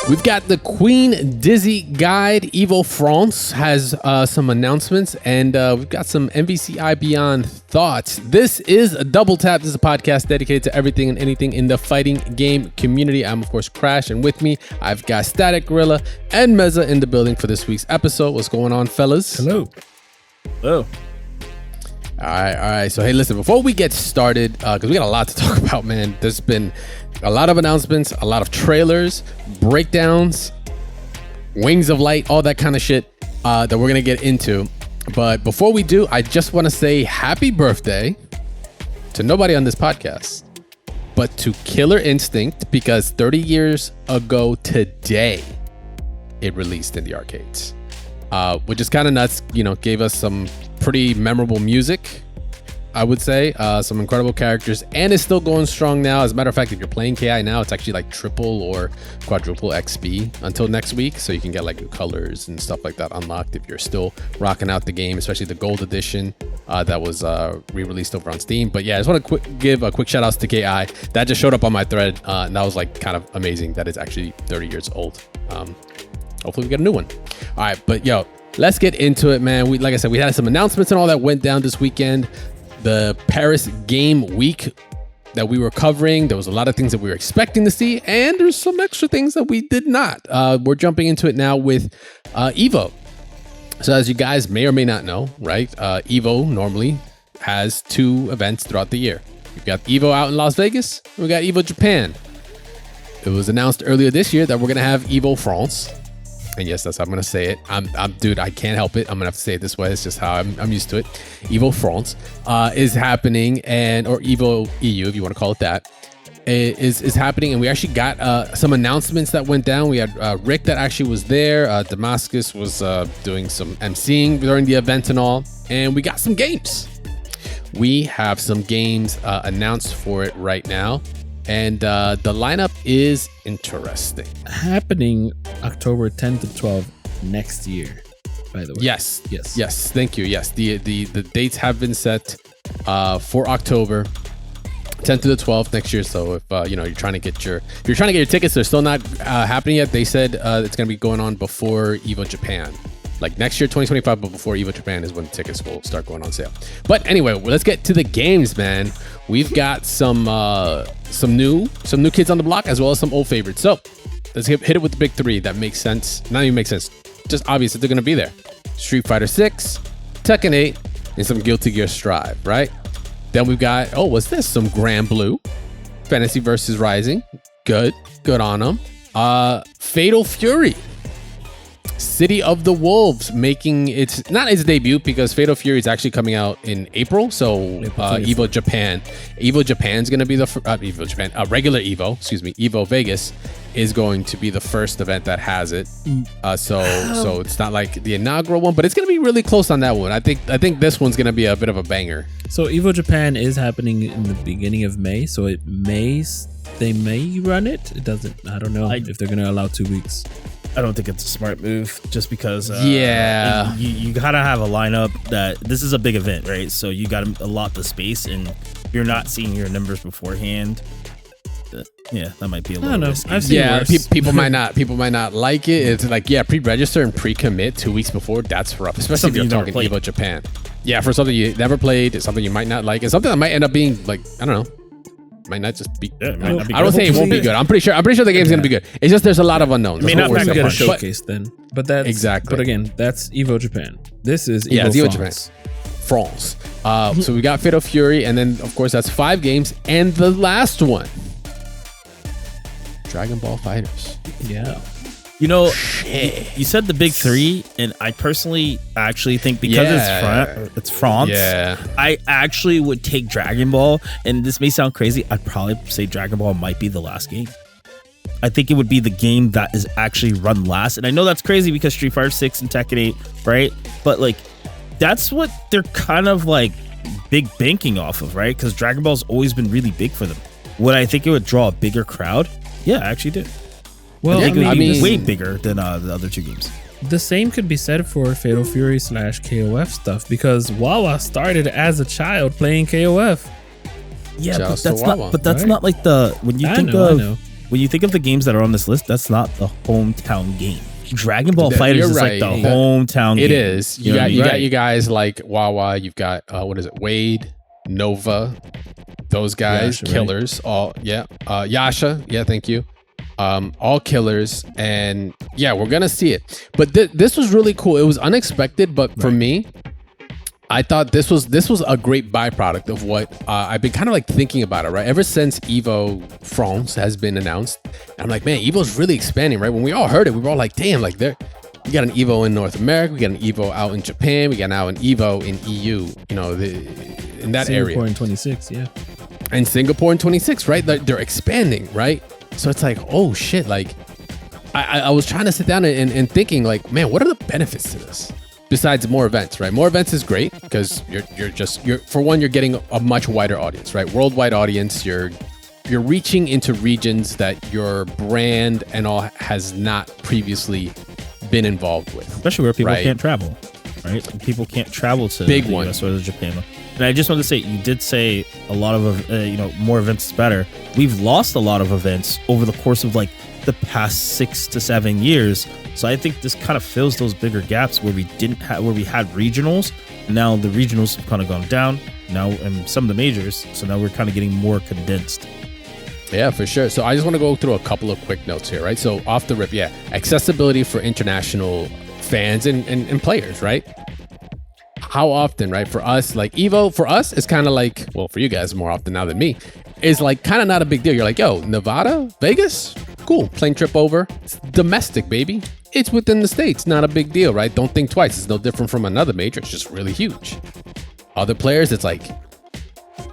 We've got the Queen Dizzy Guide. Evo France has some announcements, and we've got some MVCI Beyond thoughts. This is a Double Tap. This is a podcast dedicated to everything and anything in the fighting game community. I'm, of course, Crash, and with me, I've got StaticGorilla and Mezza in the building for this week's episode. What's going on, fellas? Hello. Hello. All right. So, hey, listen, before we get started, because we got a lot to talk about, man, there's been a lot of announcements, a lot of trailers, breakdowns, wings of light, all that kind of shit that we're going to get into. But before we do, I just want to say happy birthday to nobody on this podcast, but to Killer Instinct, because 30 years ago today, it released in the arcades, which is kind of nuts. You know, gave us some pretty memorable music, I would say, some incredible characters, and it's still going strong now. As a matter of fact, if you're playing KI now, it's actually like triple or quadruple XP until next week, so you can get like new colors and stuff like that unlocked if you're still rocking out the game, especially the gold edition that was re-released over on Steam. But yeah, I just want to give a quick shout outs to KI. That just showed up on my thread, and that was like kind of amazing that it's actually 30 years old. Hopefully we get a new one. All right, but yo, let's get into it, man. Like I said, we had some announcements and all that went down this weekend. The Paris Game Week that we were covering, there was a lot of things that we were expecting to see, and there's some extra things that we did not. We're jumping into it now with Evo. So as you guys may or may not know, right, Evo normally has 2 events throughout the year. We've got Evo out in Las Vegas, and we got Evo Japan. It was announced earlier this year that we're going to have Evo France. And yes, that's how I'm going to say it. Dude, I can't help it. I'm going to have to say it this way. It's just how I'm used to it. Evo France is happening, or Evo EU, if you want to call it that, is happening. And we actually got some announcements that went down. We had Rick that actually was there. Damascus was doing some emceeing during the event and all. And we got some games. We have some games announced for it right now. And the lineup is interesting. Happening October 10th to 12 next year, by the way. Yes. Thank you. Yes, the dates have been set for October 10th to the 12th next year. So if you're trying to get your tickets, they're still not happening yet. They said it's going to be going on before Evo Japan. Like next year, 2025, but before Evo Japan is when tickets will start going on sale. But anyway, let's get to the games, man. We've got some new kids on the block, as well as some old favorites. So let's hit it with the big 3 that makes sense. Not even makes sense, just obvious that they're gonna be there. Street Fighter 6, Tekken 8, and some Guilty Gear Strive, right? Then we've got, what's this? Some Granblue, Fantasy vs. Rising. Good on them. Fatal Fury, City of the Wolves, making its not its debut, because Fatal Fury is actually coming out in April. So Evo Japan's going to be the regular Evo Vegas is going to be the first event that has it. So it's not like the inaugural one, but it's going to be really close on that one. I think this one's going to be a bit of a banger. So Evo Japan is happening in the beginning of May. So they may run it. It doesn't. I don't know if they're going to allow 2 weeks. I don't think it's a smart move, just because you gotta have a lineup that this is a big event, right? So you gotta allot the space, and you're not seeing your numbers beforehand. That might be a little risky. I've seen worse. People might not like it. It's like, pre-register and pre-commit 2 weeks before. That's rough, especially if you're talking Evo Japan. Yeah, for something you never played, it's something you might not like, and something that might end up being like, I don't know. Might not just be. Yeah, might not be I don't say it won't be good. I'm pretty sure the game's gonna be good. It's just there's a lot of unknowns. May not get a showcase then, but that's exactly. But again, that's Evo Japan. This is Evo France. So we got Fatal Fury, and then of course that's 5 games, and the last one, Dragon Ball FighterZ. Yeah. You you said the big 3, and I personally actually think because it's France, I actually would take Dragon Ball, and this may sound crazy, I'd probably say Dragon Ball might be the last game. I think it would be the game that is actually run last, and I know that's crazy because Street Fighter 6 and Tekken 8, right? But like, that's what they're kind of like big banking off of, right? Because Dragon Ball's always been really big for them. Would I think it would draw a bigger crowd? Yeah, I actually did. Well, I mean, way bigger than the other 2 games. The same could be said for Fatal Fury / KOF stuff, because Wawa started as a child playing KOF. Yeah, but that's not. But that's not like the when you think of when you think of the games that are on this list, that's not the hometown game. Dragon Ball FighterZ is like the hometown game. It is. You got you guys like Wawa. You've got Wade, Nova, those guys, Yasha, killers. Right? All Yasha. Yeah, thank you. All killers, and yeah, we're gonna see it. But this was really cool. It was unexpected, but for me, I thought this was a great byproduct of what I've been kind of like thinking about it, right? Ever since Evo France has been announced, I'm like, man, Evo's really expanding, right? When we all heard it, we were all like, damn, like we got an Evo in North America, we got an Evo out in Japan, we got now an Evo in EU, in that area. Singapore in 26, yeah. And Singapore in 26, right? They're expanding, right? So it's like, oh shit, like I was trying to sit down and thinking like, man, what are the benefits to this? Besides more events, right? More events is great because you're for one, you're getting a much wider audience, right? Worldwide audience. You're reaching into regions that your brand and all has not previously been involved with, especially where people can't travel, right? People can't travel to big the one US or the Japan. And I just wanted to say, you did say a lot of more events is better. We've lost a lot of events over the course of like the past 6 to 7 years. So I think this kind of fills those bigger gaps where we had regionals. Now the regionals have kind of gone down now, and some of the majors. So now we're kind of getting more condensed. Yeah, for sure. So I just want to go through a couple of quick notes here, right? So off the rip, accessibility for international fans and players, right? How often, right? For us, like Evo, for us, it's kind of like, well, for you guys more often now than me, is like kind of not a big deal. You're like, yo, Nevada, Vegas, cool, plane trip over. It's domestic, baby. It's within the States, not a big deal, right? Don't think twice. It's no different from another major. It's just really huge. Other players, it's like,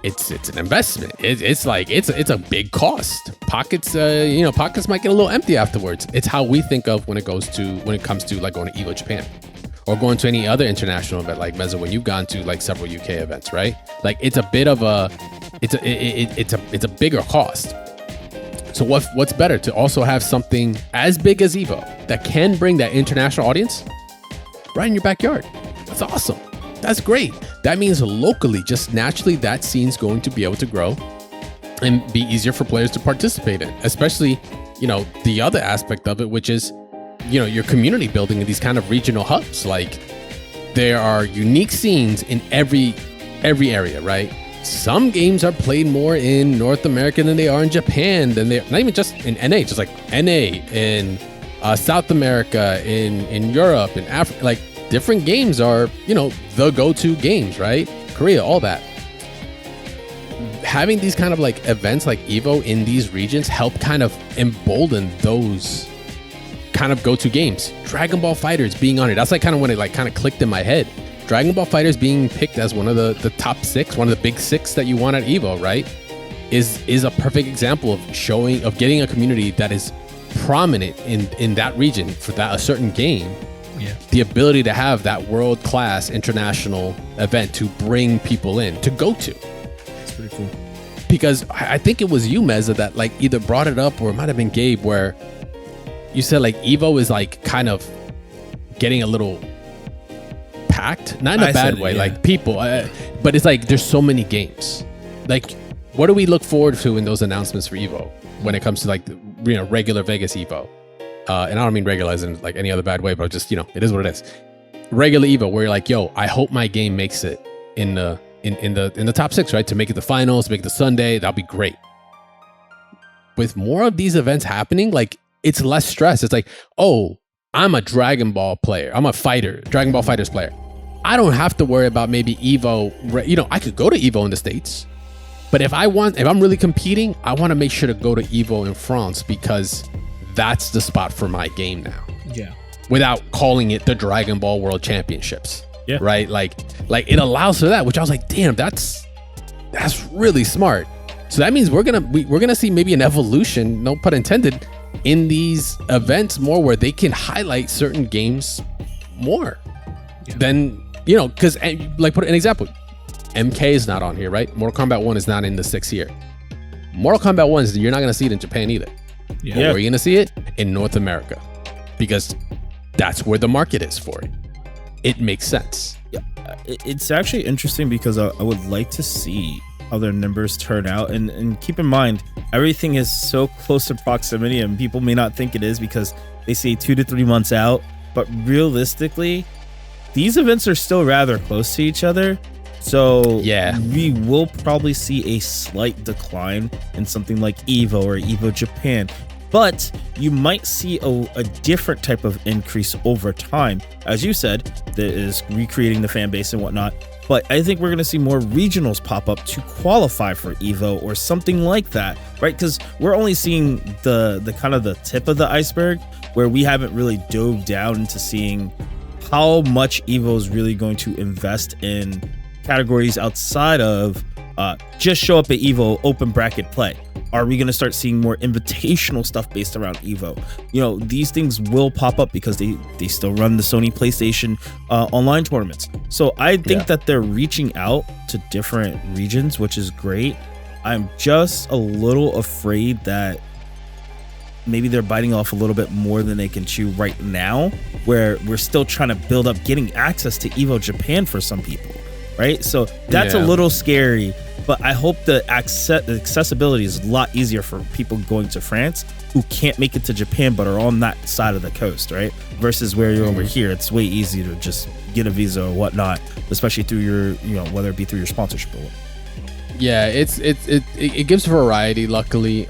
it's an investment. It's like, it's a big cost. Pockets might get a little empty afterwards. It's how we think of when it comes to like going to Evo Japan. Or going to any other international event like Mezza when you've gone to like several UK events, right? Like it's a bit of it's a bigger cost. So what's better to also have something as big as Evo that can bring that international audience right in your backyard? That's awesome. That's great. That means locally, just naturally, that scene's going to be able to grow and be easier for players to participate in, especially, the other aspect of it, which is, your community building in these kind of regional hubs. Like there are unique scenes in every area, right? Some games are played more in North America than they are in Japan, than they're not even just in NA, just like NA in South America, in Europe, in Africa. Like different games are, the go-to games, right? Korea, all that. Having these kind of like events like Evo in these regions help kind of embolden those kind of go-to games. Dragon Ball FighterZ being on it, that's like kind of when it like kind of clicked in my head. Dragon Ball FighterZ being picked as one of the top 6, one of the big 6 that you want at Evo, right? Is a perfect example of getting a community that is prominent in that region for a certain game. Yeah. The ability to have that world-class international event to bring people in to go to. It's pretty cool. Because I think it was you, Mezza, that like either brought it up or it might have been Gabe, where you said like Evo is like kind of getting a little packed, not in a bad way, like people, but it's like there's so many games. Like, what do we look forward to in those announcements for Evo when it comes to like regular Vegas Evo? And I don't mean regular as in like any other bad way, but just it is what it is. Regular Evo, where you're like, yo, I hope my game makes it in the top 6, right? To make it the finals, to make it the Sunday, that'll be great. With more of these events happening, like, it's less stress. It's like, oh, I'm a Dragon Ball player. I'm a Dragon Ball FighterZ player. I don't have to worry about maybe Evo. I could go to Evo in the States, but if I'm really competing, I want to make sure to go to Evo in France because that's the spot for my game now. Yeah. Without calling it the Dragon Ball World Championships. Yeah. Right. Like it allows for that, which I was like, damn, that's really smart. So that means we're gonna see maybe an evolution, no pun intended, in these events more where they can highlight certain games more than, because like put an example, MK is not on here, right? Mortal Kombat 1 is not in the 6 here. Mortal Kombat 1 you're not going to see it in Japan either. Yeah. Where are you going to see it? In North America, because that's where the market is for it. It makes sense. Yeah, it's actually interesting because I would like to see how their numbers turn out. And keep in mind, everything is so close to proximity, and people may not think it is because they say 2 to 3 months out. But realistically, these events are still rather close to each other. So yeah, we will probably see a slight decline in something like Evo or Evo Japan. But you might see a different type of increase over time. As you said, that is recreating the fan base and whatnot. But I think we're going to see more regionals pop up to qualify for Evo or something like that, right? Because we're only seeing the kind of the tip of the iceberg, where we haven't really dove down into seeing how much Evo is really going to invest in categories outside of just show up at Evo, open bracket play. Are we going to start seeing more invitational stuff based around Evo? You know, these things will pop up because they still run the Sony PlayStation online tournaments. So I think that they're reaching out to different regions, which is great. I'm just a little afraid that maybe they're biting off a little bit more than they can chew right now, where we're still trying to build up getting access to Evo Japan for some people, right? So that's a little scary. But I hope the accessibility is a lot easier for people going to France who can't make it to Japan but are on that side of the coast, right? Versus where you're over here, it's way easier to just get a visa or whatnot, especially through your, you know, whether it be through your sponsorship or what. Yeah, it gives variety, luckily.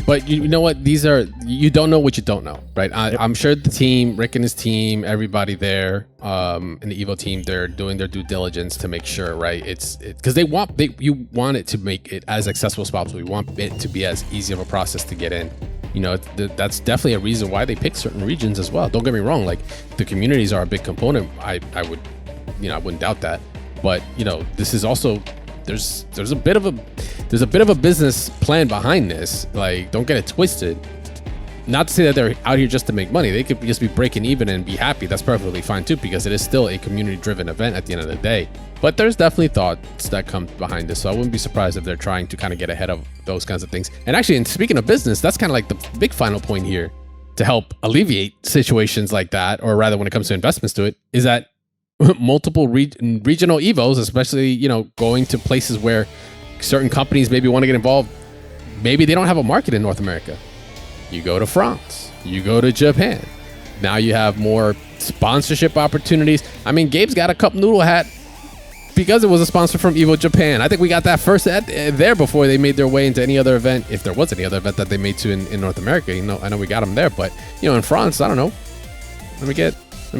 But you know what? You don't know what you don't know, right? I'm sure the team, Rick and his team, everybody there, in the Evo team, they're doing their due diligence to make sure, right? It's because you want it to make it as accessible as possible. You want it to be as easy of a process to get in. You know, that's definitely a reason why they pick certain regions as well. Don't get me wrong; like the communities are a big component. I wouldn't doubt that. But you know, this is also. There's a bit of a business plan behind this. Like, don't get it twisted. Not to say that they're out here just to make money. They could just be breaking even and be happy. That's perfectly fine too, because it is still a community-driven event at the end of the day. But there's definitely thoughts that come behind this. So I wouldn't be surprised if they're trying to kind of get ahead of those kinds of things. And actually, and speaking of business, that's kind of like the big final point here to help alleviate situations like that, or rather when it comes to investments to it, is that multiple regional Evos, especially, you know, going to places where certain companies maybe want to get involved. Maybe they don't have a market in North America. You go to France, you go to Japan. Now you have more sponsorship opportunities. I mean, Gabe's got a cup noodle hat because it was a sponsor from Evo Japan. I think we got that first there before they made their way into any other event, if there was any other event that they made to in North America. You know, I know we got them there, but you know, in France, I don't know. Let me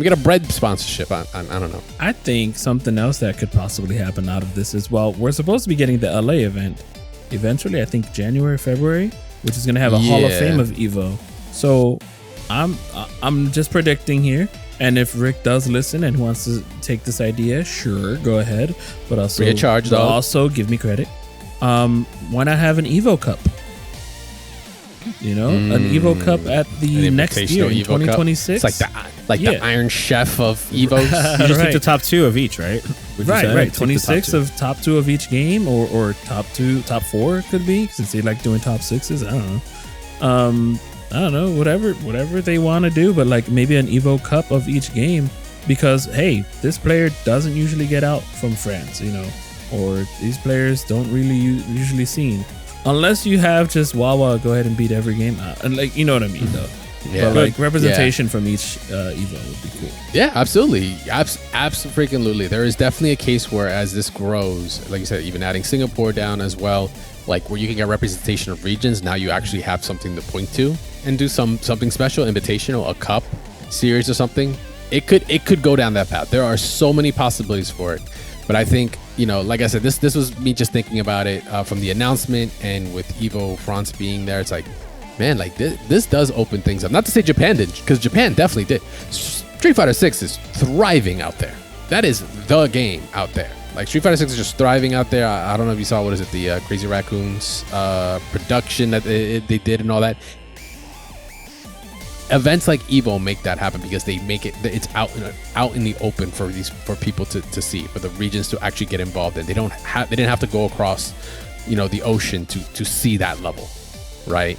get a bread sponsorship. I don't know. I think something else that could possibly happen out of this is, well, we're supposed to be getting the LA event eventually, I think January, February, which is going to have a Hall of Fame of Evo. So I'm just predicting here. And if Rick does listen and wants to take this idea, sure, go ahead. But also, free of charge, though. Also give me credit. Why not have an Evo Cup? You know, an Evo Cup at the next year, in 2026. It's like the Iron Chef of Evos. You just pick the top 2 of each, right? Right. 26 of top 2 of each game, or top 4 it could be, since they like doing top 6s. I don't know. Whatever they want to do, but like maybe an Evo Cup of each game, because hey, this player doesn't usually get out from France, you know, or these players don't really usually seen. Unless you have just Wawa go ahead and beat every game out. And like, you know what I mean, though. Yeah. But like representation from each Evo would be cool. Yeah, absolutely. Absolutely. There is definitely a case where as this grows, like you said, even adding Singapore down as well, like where you can get representation of regions, now you actually have something to point to and do something special, invitational, a cup series or something. It could go down that path. There are so many possibilities for it. But I think, you know, like I said, this was me just thinking about it from the announcement, and with Evo France being there, it's like, man, like this does open things up. Not to say Japan did, because Japan definitely did. Street Fighter 6 is thriving out there. That is the game out there. Like Street Fighter 6 is just thriving out there. I don't know if you saw, the Crazy Raccoons production that they did and all that. Events like Evo make that happen because they make it's out in the open for people to see, for the regions to actually get involved in. They didn't have to go across, you know, the ocean to see that level, right?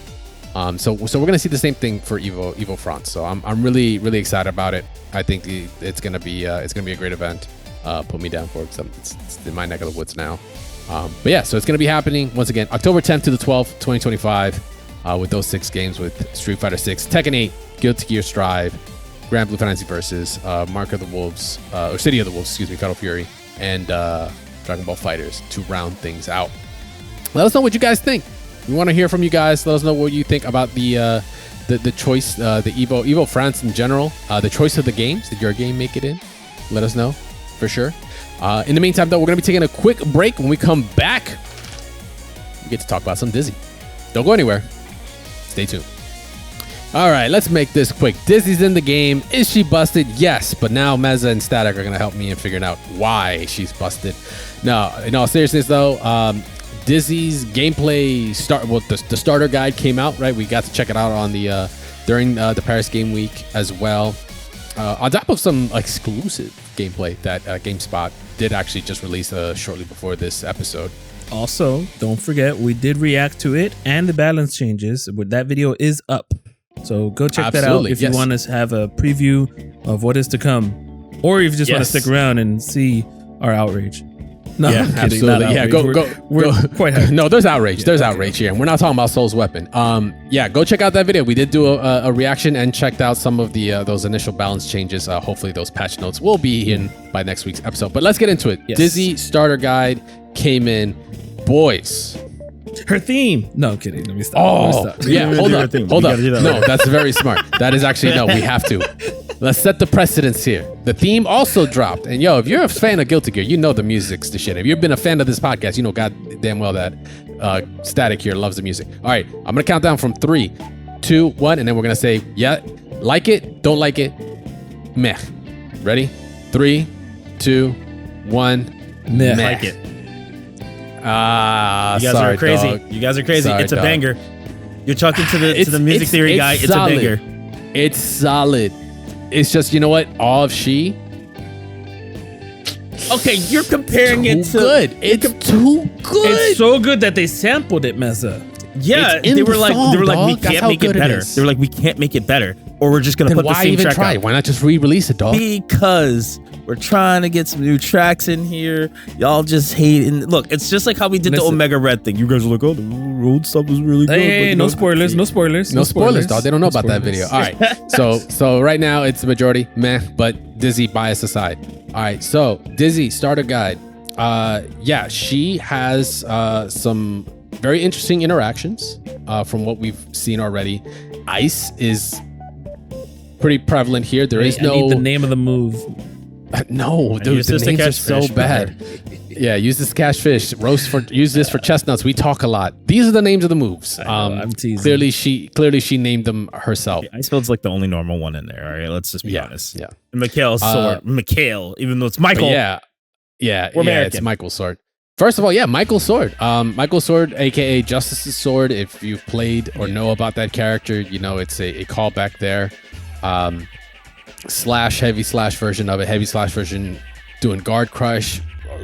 So we're gonna see the same thing for Evo France. So I'm really, really excited about it. I think it's gonna be a great event. Put me down for it. It's in my neck of the woods now. But yeah, so it's going to be happening once again October 10th to the 12th, 2025, with those 6 games with Street Fighter 6, Tekken 8, Guilty Gear Strive, Granblue Fantasy Versus, Mark of the Wolves, or City of the Wolves, excuse me, Fatal Fury, and Dragon Ball Fighters to round things out. Let us know what you guys think. We want to hear from you guys. Let us know what you think about the choice, the Evo France in general, the choice of the games. Did your game make it in? Let us know for sure. In the meantime, though, we're going to be taking a quick break. When we come back, we get to talk about some Dizzy. Don't go anywhere. Stay tuned. All right, let's make this quick. Dizzy's in the game. Is she busted? Yes, but now Mezza and Static are going to help me in figuring out why she's busted. No, in all seriousness, though, Dizzy's gameplay the starter guide came out, right? We got to check it out on the during the Paris Game Week as well. On top of some exclusive gameplay that GameSpot did actually just release shortly before this episode. Also, don't forget, we did react to it and the balance changes. That video is up. So go check that out if you want to have a preview of what is to come. Or if you just want to stick around and see our outrage. No, yeah, absolutely. Yeah, we're quite happy. No, there's outrage. There's outrage here. And we're not talking about Soul's Weapon. Yeah, go check out that video. We did do a reaction and checked out some of the those initial balance changes. Hopefully those patch notes will be in by next week's episode. But let's get into it. Yes. Dizzy starter guide came in. Boys. Her theme. No, I'm kidding. Let me stop. Oh, yeah. Hold up. No, that's very smart. That is actually, no, we have to. Let's set the precedence here. The theme also dropped. And yo, if you're a fan of Guilty Gear, you know the music's the shit. If you've been a fan of this podcast, you know goddamn well that Static here loves the music. All right, I'm going to count down from 3, 2, 1, and then we're going to say, yeah, like it, don't like it, meh. Ready? 3, 2, 1, meh. Like it. You guys are crazy. Dog. You guys are crazy. Sorry, it's a dog. Banger. You're talking to the music theory guy. It's solid. A banger. It's solid. It's just, you know what? All of she. Okay, you're comparing it to good. It's too good. It's so good that they sampled it, Mezza. Yeah, they were like, we can't make it better. They were like, we can't make it better, or we're just gonna put the same track out. Why not just re-release it, dog? Because we're trying to get some new tracks in here. Y'all just hate it. Look, it's just like how we did the Omega Red thing. You guys are like, oh, the road stuff was really good. Hey, no spoilers, no spoilers. No spoilers, dog. They don't know about that video. All right. So right now it's the majority, meh, but Dizzy bias aside. All right. So Dizzy starter guide. Yeah, she has some very interesting interactions from what we've seen already. Ice is pretty prevalent here. I need the name of the move. No, dude, the names are so bad. Yeah, use this cash fish. Use this for chestnuts. We talk a lot. These are the names of the moves. I'm teasing. Clearly she named them herself. Yeah, Icefield's like the only normal one in there. All right, let's just be honest. Yeah. And Mikhail's sword. Mikhail, even though it's Michael. Yeah, it's Michael's sword. First of all, yeah, Michael's sword. Michael's sword, aka Justice's sword. If you've played or know about that character, you know it's a callback there. Heavy slash version of it. Heavy slash version doing guard crush.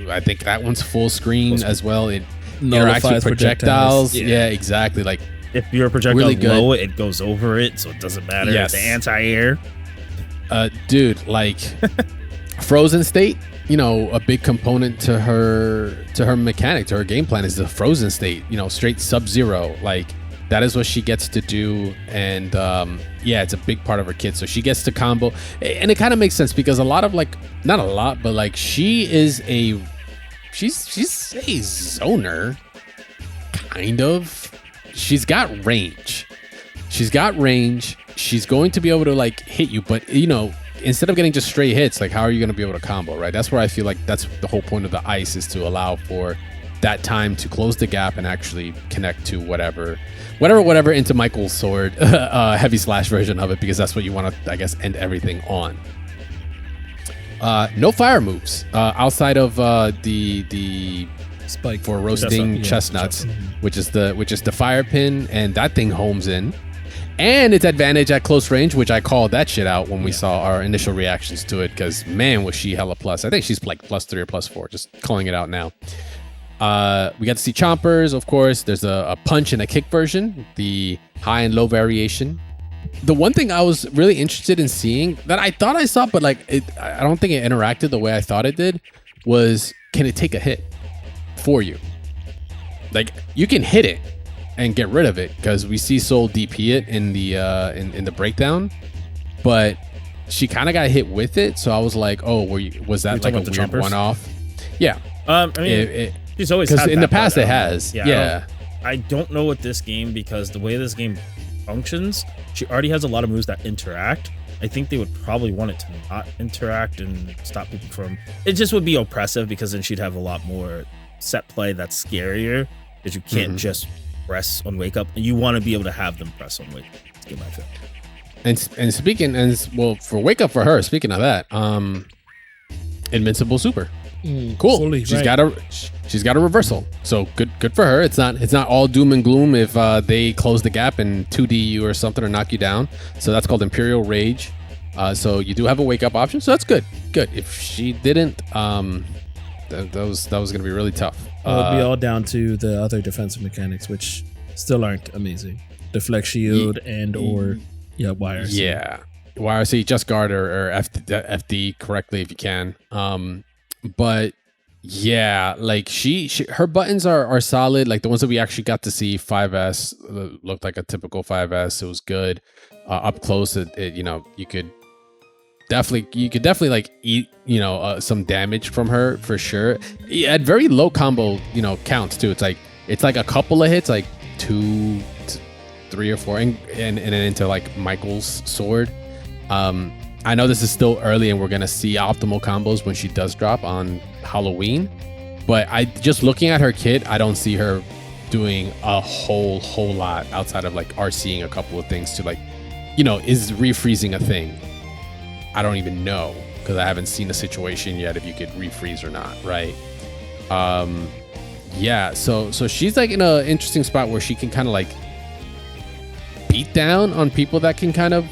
I think that one's full screen as well. It interacts with projectiles. Yeah, exactly. Like if your projectile really low, it goes over it, so it doesn't matter. Yes. The anti-air. Dude, like Frozen State. You know, a big component to her mechanic, to her game plan is the Frozen State. You know, straight Sub-Zero. Like that is what she gets to do, and yeah, it's a big part of her kit. So she gets to combo, and it kind of makes sense because a lot of not a lot, but like she's a zoner, kind of. She's got range. She's going to be able to like hit you, but you know, instead of getting just straight hits, like how are you going to be able to combo, right? That's where I feel like that's the whole point of the ice, is to allow for that time to close the gap and actually connect to whatever into Michael's sword, heavy slash version of it, because that's what you want to, I guess, end everything on. No fire moves outside of the spike for roasting chestnuts, which is the fire pin, and that thing homes in. And its advantage at close range, which I called that shit out when we saw our initial reactions to it, because man, was she hella plus. I think she's like +3 or +4, just calling it out now. We got to see chompers, of course. There's a punch and a kick version, the high and low variation. The one thing I was really interested in seeing that I thought I saw, but like I don't think it interacted the way I thought it did, was can it take a hit? for you. Like you can hit it and get rid of it because we see Soul DP it in the in the breakdown, but she kind of got hit with it. So I was like, oh, was that like a weird one-off? Yeah. I mean, she's always because had in that, the past but, it has. Yeah. I don't know what this game, because the way this game functions, she already has a lot of moves that interact. I think they would probably want it to not interact and stop people from. It just would be oppressive because then she'd have a lot more set play that's scarier because you can't just press on wake up, and you want to be able to have them press on wake up to get my feel. And speaking for wake up for her, speaking of that, Invincible Super. Cool. Fully, she's got a reversal. So good for her. It's not all doom and gloom if they close the gap and 2D you or something or knock you down. So that's called Imperial Rage. So you do have a wake up option. So that's good. Good. If she didn't, that was gonna be really tough. It would be all down to the other defensive mechanics, which still aren't amazing. Deflect shield and or YRC. Yeah, YRC, just guard or FD correctly if you can. But yeah, like her buttons are solid. Like the ones that we actually got to see, 5S looked like a typical 5S. It was good. Up close, you could definitely like eat some damage from her for sure. At very low combo counts too. It's like a couple of hits, like 2, 3 or 4, and then into like Michael's sword. I know this is still early and we're gonna see optimal combos when she does drop on Halloween, but just looking at her kit, I don't see her doing a whole lot outside of like RCing a couple of things to like, is refreezing a thing? I don't even know because I haven't seen a situation yet if you could refreeze or not, right? Yeah, so she's like in an interesting spot where she can kind of like beat down on people that can kind of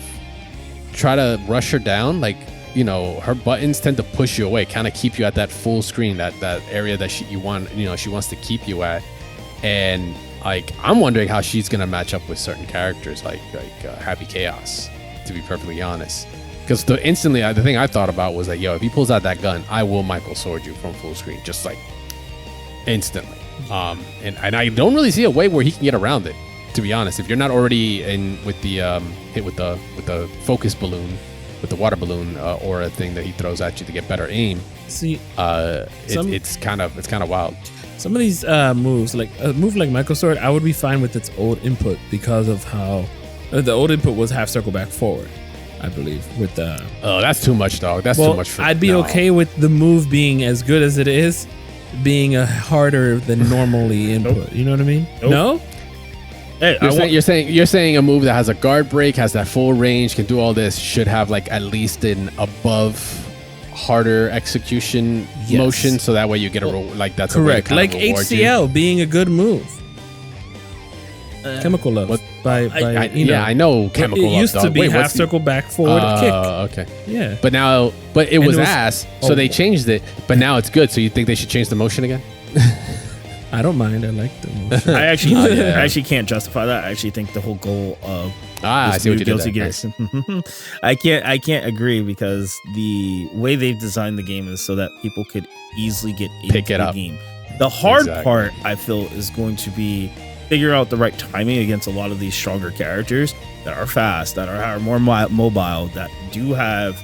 try to rush her down. Like, her buttons tend to push you away, kind of keep you at that full screen, that area that she wants to keep you at. And like, I'm wondering how she's gonna match up with certain characters like Happy Chaos, to be perfectly honest. Because the thing I thought about was like, if he pulls out that gun, I will Michael sword you from full screen, just like instantly. And I don't really see a way where he can get around it, to be honest. If you're not already in with the hit with the focus balloon, with the water balloon aura thing that he throws at you to get better aim. See, it's kind of wild. Some of these moves, like a move like Michael Sword, I would be fine with its old input because of how the old input was half circle back forward, I believe. With the that's too much, dog. That's too much. I'd be okay with the move being as good as it is, being a harder than normally input. You know what I mean? Nope. No. Hey, you're saying a move that has a guard break, has that full range, can do all this, should have like at least an above harder execution motion, so that way you get that's correct. Like HCL being a good move. Chemical Love I know Chemical Love. It used to be half circle back forward kick. Okay. Yeah. But it was ass, so they changed it. But now it's good. So you think they should change the motion again? I don't mind. I like the motion. I actually can't justify that. I actually think the whole goal of I see what you did there. Nice. I can't agree, because the way they've designed the game is so that people could easily get into the game. The hard part, I feel, is going to be figure out the right timing against a lot of these stronger characters that are fast, that are more mobile, that do have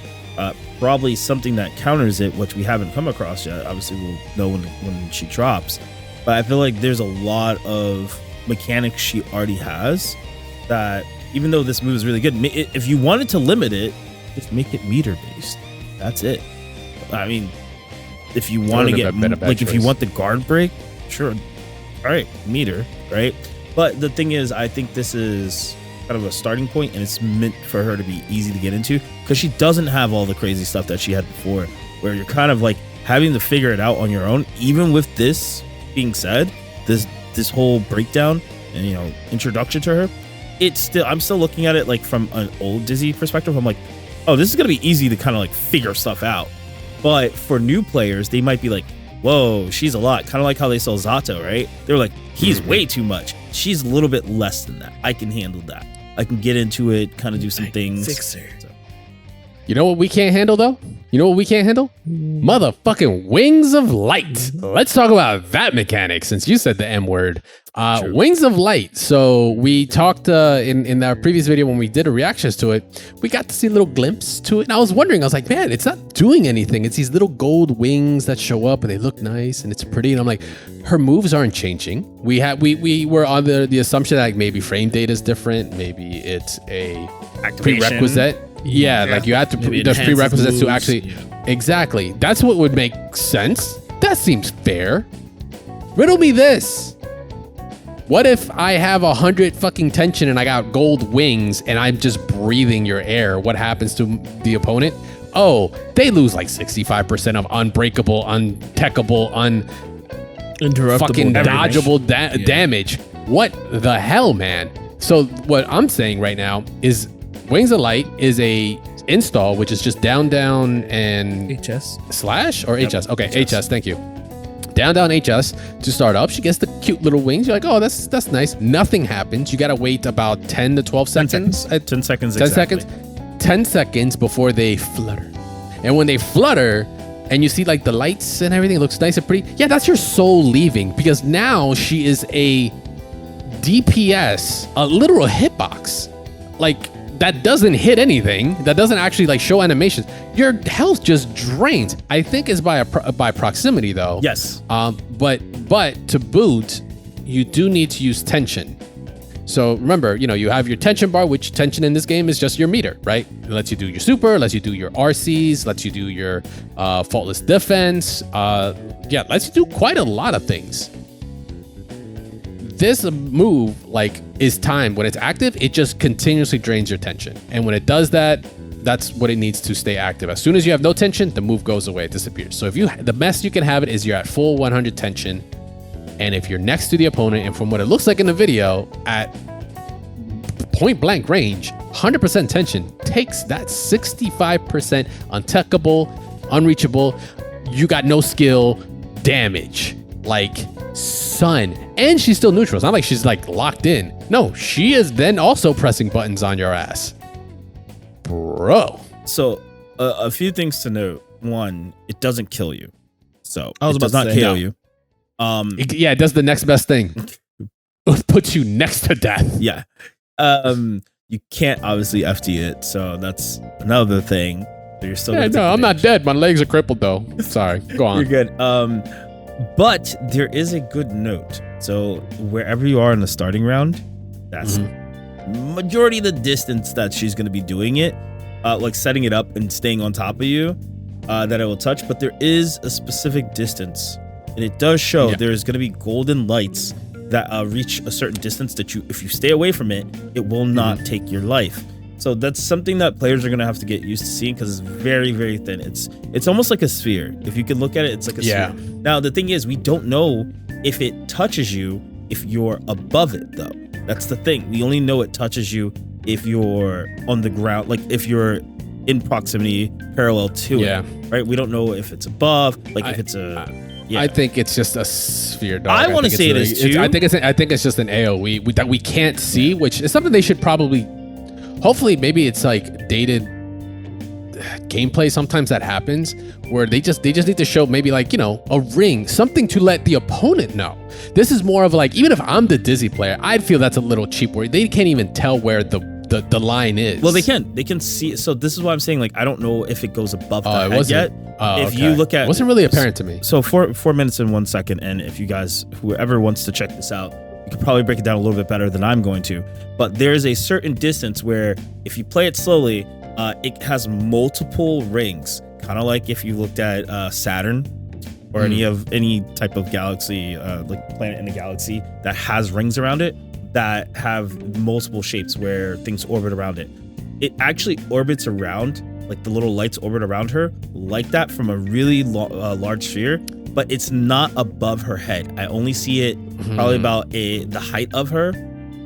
probably something that counters it, which we haven't come across yet. Obviously, we'll know when she drops. But I feel like there's a lot of mechanics she already has that, even though this move is really good, if you wanted to limit it, just make it meter based. That's it. I mean, if you want to get if you want the guard break, sure. All right, meter, right? But the thing is, I think this is kind of a starting point, and it's meant for her to be easy to get into, because she doesn't have all the crazy stuff that she had before, where you're kind of like having to figure it out on your own. Even with this being said, this whole breakdown and introduction to her, I'm still looking at it like from an old Dizzy perspective. I'm like, oh, this is gonna be easy to kind of like figure stuff out. But for new players, they might be like, whoa, she's a lot. Kind of like how they saw Zato, right? They were like, he's way too much. She's a little bit less than that. I can handle that. I can get into it, kind of do some things. Fix her. You know what we can't handle though? You know what we can't handle? Motherfucking Wings of Light. Let's talk about that mechanic since you said the M word. Wings of Light. So we talked in our previous video when we did a reactions to it, we got to see a little glimpse to it. And I was wondering, I was like, man, it's not doing anything. It's these little gold wings that show up and they look nice and it's pretty. And I'm like, her moves aren't changing. We were on the assumption that like maybe frame data is different. Maybe it's a prerequisite. Yeah, like you have to, there's prerequisites to actually, exactly. That's what would make sense. That seems fair. Riddle me this. What if I have 100 fucking tension and I got gold wings and I'm just breathing your air? What happens to the opponent? Oh, they lose like 65% of unbreakable, untechable, fucking dodgeable damage. What the hell, man? So what I'm saying right now is Wings of Light is a install, which is just down, and HS slash or HS. Okay, HS. Thank you. Down, HS to start up. She gets the cute little wings. You're like, oh, that's nice. Nothing happens. You gotta wait about 10 to 12 seconds. 10 seconds. 10 seconds. 10 seconds before they flutter. And when they flutter, and you see like the lights and everything, it looks nice and pretty. Yeah, that's your soul leaving because now she is a DPS, a literal hitbox. Like. That doesn't hit anything. That doesn't actually like show animations. Your health just drains. I think it's by proximity though. Yes. But to boot, you do need to use tension. So remember, you have your tension bar, which tension in this game is just your meter, right? It lets you do your super, lets you do your RCs, lets you do your faultless defense. Lets you do quite a lot of things. This move is timed. When it's active, it just continuously drains your tension. And when it does that, that's what it needs to stay active. As soon as you have no tension, the move goes away, it disappears. So the best you can have it is you're at full 100 tension. And if you're next to the opponent, and from what it looks like in the video, at point blank range, 100% tension takes that 65% untechable, unreachable, you got no skill damage. Son. And she's still neutral. It's not like she's locked in. No, she is then also pressing buttons on your ass. Bro. So a few things to note. One, it doesn't kill you. So it does not KO you. It does the next best thing. It puts you next to death. Yeah. You can't obviously FD it. So that's another thing. You're still I'm not dead. My legs are crippled though. Sorry. Go on. You're good. But there is a good note. So wherever you are in the starting round, that's majority of the distance that she's going to be doing it, setting it up and staying on top of you, that it will touch. But there is a specific distance, and it does show there's going to be golden lights that reach a certain distance that if you stay away from it, it will not take your life. So that's something that players are going to have to get used to seeing because it's very, very thin. It's almost like a sphere. If you can look at it, it's like a sphere. Now, the thing is, we don't know if it touches you if you're above it, though. That's the thing. We only know it touches you if you're on the ground, if you're in proximity parallel to it, right? We don't know if it's above, if it's a... I think it's just a sphere, dog. I want to say it is, too. I think it's just an AoE that we can't see, which is something they should probably... Hopefully, maybe it's dated gameplay. Sometimes that happens where they just need to show maybe a ring, something to let the opponent know. This is more of even if I'm the Dizzy player, I'd feel that's a little cheap where they can't even tell where the line is. Well, they can see it. So this is why I'm saying I don't know if it goes above the head yet. If you look at, it wasn't really apparent to me. So 4 minutes and 1 second, and if you guys, whoever wants to check this out, you could probably break it down a little bit better than I'm going to. But there's a certain distance where if you play it slowly, it has multiple rings, kind of like if you looked at Saturn or any type of galaxy, planet in the galaxy that has rings around it that have multiple shapes where things orbit around it. It actually orbits around, the little lights orbit around her like that from a really large sphere, but it's not above her head. I only see it probably about the height of her,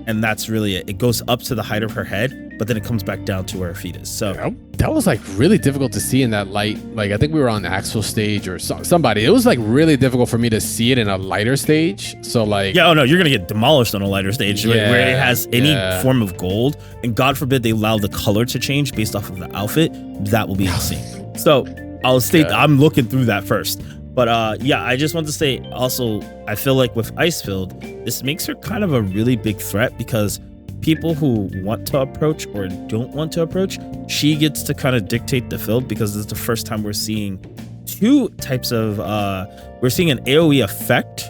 and that's really it. It goes up to the height of her head, but then it comes back down to where her feet is. So that was really difficult to see in that light. I think we were on the Axel stage or somebody. It was really difficult for me to see it in a lighter stage. So oh no, you're gonna get demolished on a lighter stage where it has any form of gold, and God forbid they allow the color to change based off of the outfit. That will be insane. So I'll state I'm looking through that first. But I just want to say also, I feel like with Icefield, this makes her kind of a really big threat because people who want to approach or don't want to approach, she gets to kind of dictate the field because it's the first time we're seeing two types of we're seeing an AoE effect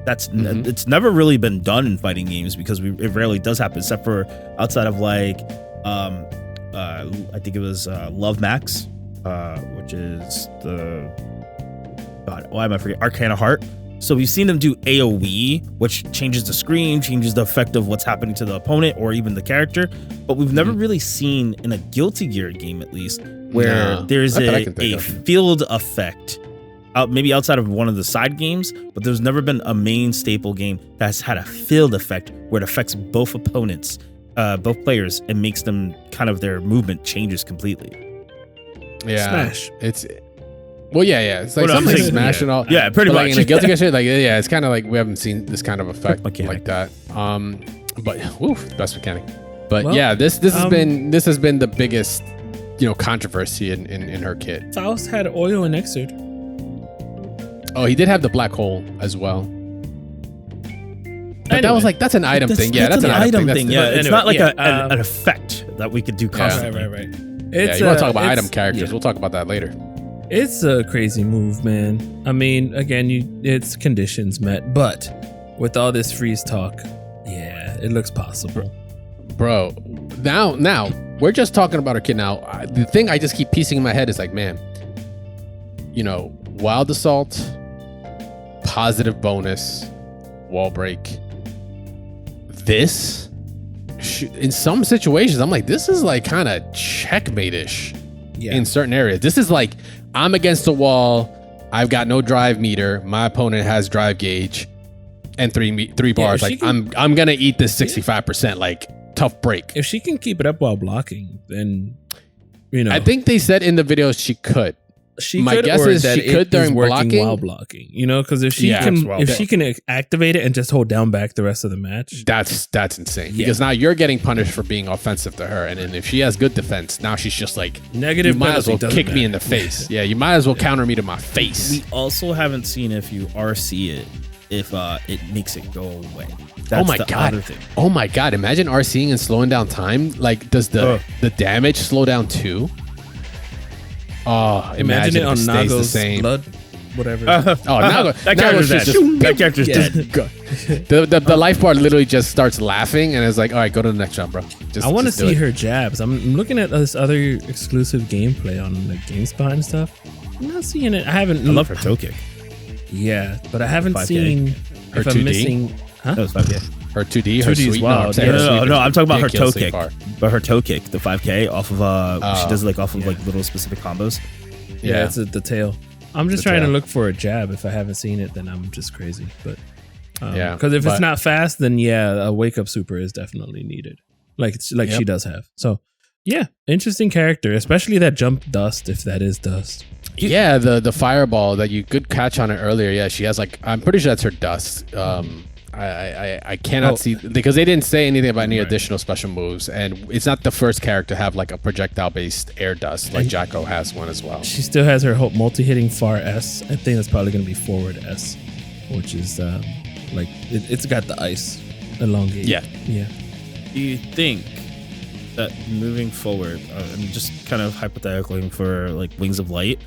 that's it's never really been done in fighting games because it rarely does happen except for outside of like I think it was Love Max, which is the God, why am I forgetting? Arcana Heart. So we've seen them do AoE, which changes the screen, changes the effect of what's happening to the opponent or even the character. But we've never really seen in a Guilty Gear game, at least, where there's a field effect. Maybe outside of one of the side games, but there's never been a main staple game that's had a field effect where it affects both opponents, both players, and makes them kind of their movement changes completely. Yeah, Smash. Well, yeah. It's like something like Smash and all. Yeah, pretty much. Like in a Guilty Gear shit, like it's kind of like we haven't seen this kind of effect like that. But best mechanic. But this has been the biggest controversy in her kit. Faust had oil and Exude. Oh, he did have the black hole as well. But that was like that's an item thing. Yeah, that's an item thing. It's not like an effect that we could do constantly. Right. You want to talk about item characters? Yeah. We'll talk about that later. It's a crazy move, man. I mean, again, it's conditions met, but with all this freeze talk, it looks possible. Bro, now we're just talking about our kid now. The thing I just keep piecing in my head is like, man, Wild Assault, positive bonus, wall break. This, in some situations, I'm like, this is like kind of checkmate-ish in certain areas. This is like, I'm against the wall. I've got no drive meter. My opponent has drive gauge and three bars. Like I'm gonna eat this 65%. Like tough break. If she can keep it up while blocking, then I think they said in the video she could. My guess is she could during blocking while blocking. Because if she can activate it and just hold down back the rest of the match, that's insane. Because now you're getting punished for being offensive to her, and then if she has good defense, now she's just like negative. You might as well kick me in the face. Yeah, you might as well counter me to my face. We also haven't seen if you RC it, if it makes it go away. That's other thing. Oh my god! Imagine RCing and slowing down time. Like, does the damage slow down too? Oh, imagine it on Nago's blood, whatever. Nago, that character's just dead. The life bar literally just starts laughing and is like, all right, go to the next round, bro. I want to see her jabs. I'm looking at this other exclusive gameplay on like GameSpot and stuff. I'm not seeing it. I love her toe kick. Yeah, but I haven't seen her 2D. I'm missing, That was 5K. Her 2D, her sweep. Wild. No, I'm talking about her toe kick. But her toe kick, the 5K off of she does like off of like little specific combos. Yeah, it's the tail. I'm just trying to look for a jab. If I haven't seen it, then I'm just crazy. But because if it's not fast, then a wake up super is definitely needed. Like she does have. So interesting character, especially that jump dust, if that is dust. Yeah, the fireball that you could catch on it earlier. Yeah, she has like, I'm pretty sure that's her dust. I cannot see, because they didn't say anything about any additional special moves, and it's not the first character to have like a projectile based air dust. Like Jacko has one as well. She still has her multi-hitting far S. I think that's probably going to be forward S, which is like it's got the ice elongate. Yeah. Do you think that moving forward, I'm just kind of hypothetically for like Wings of Light,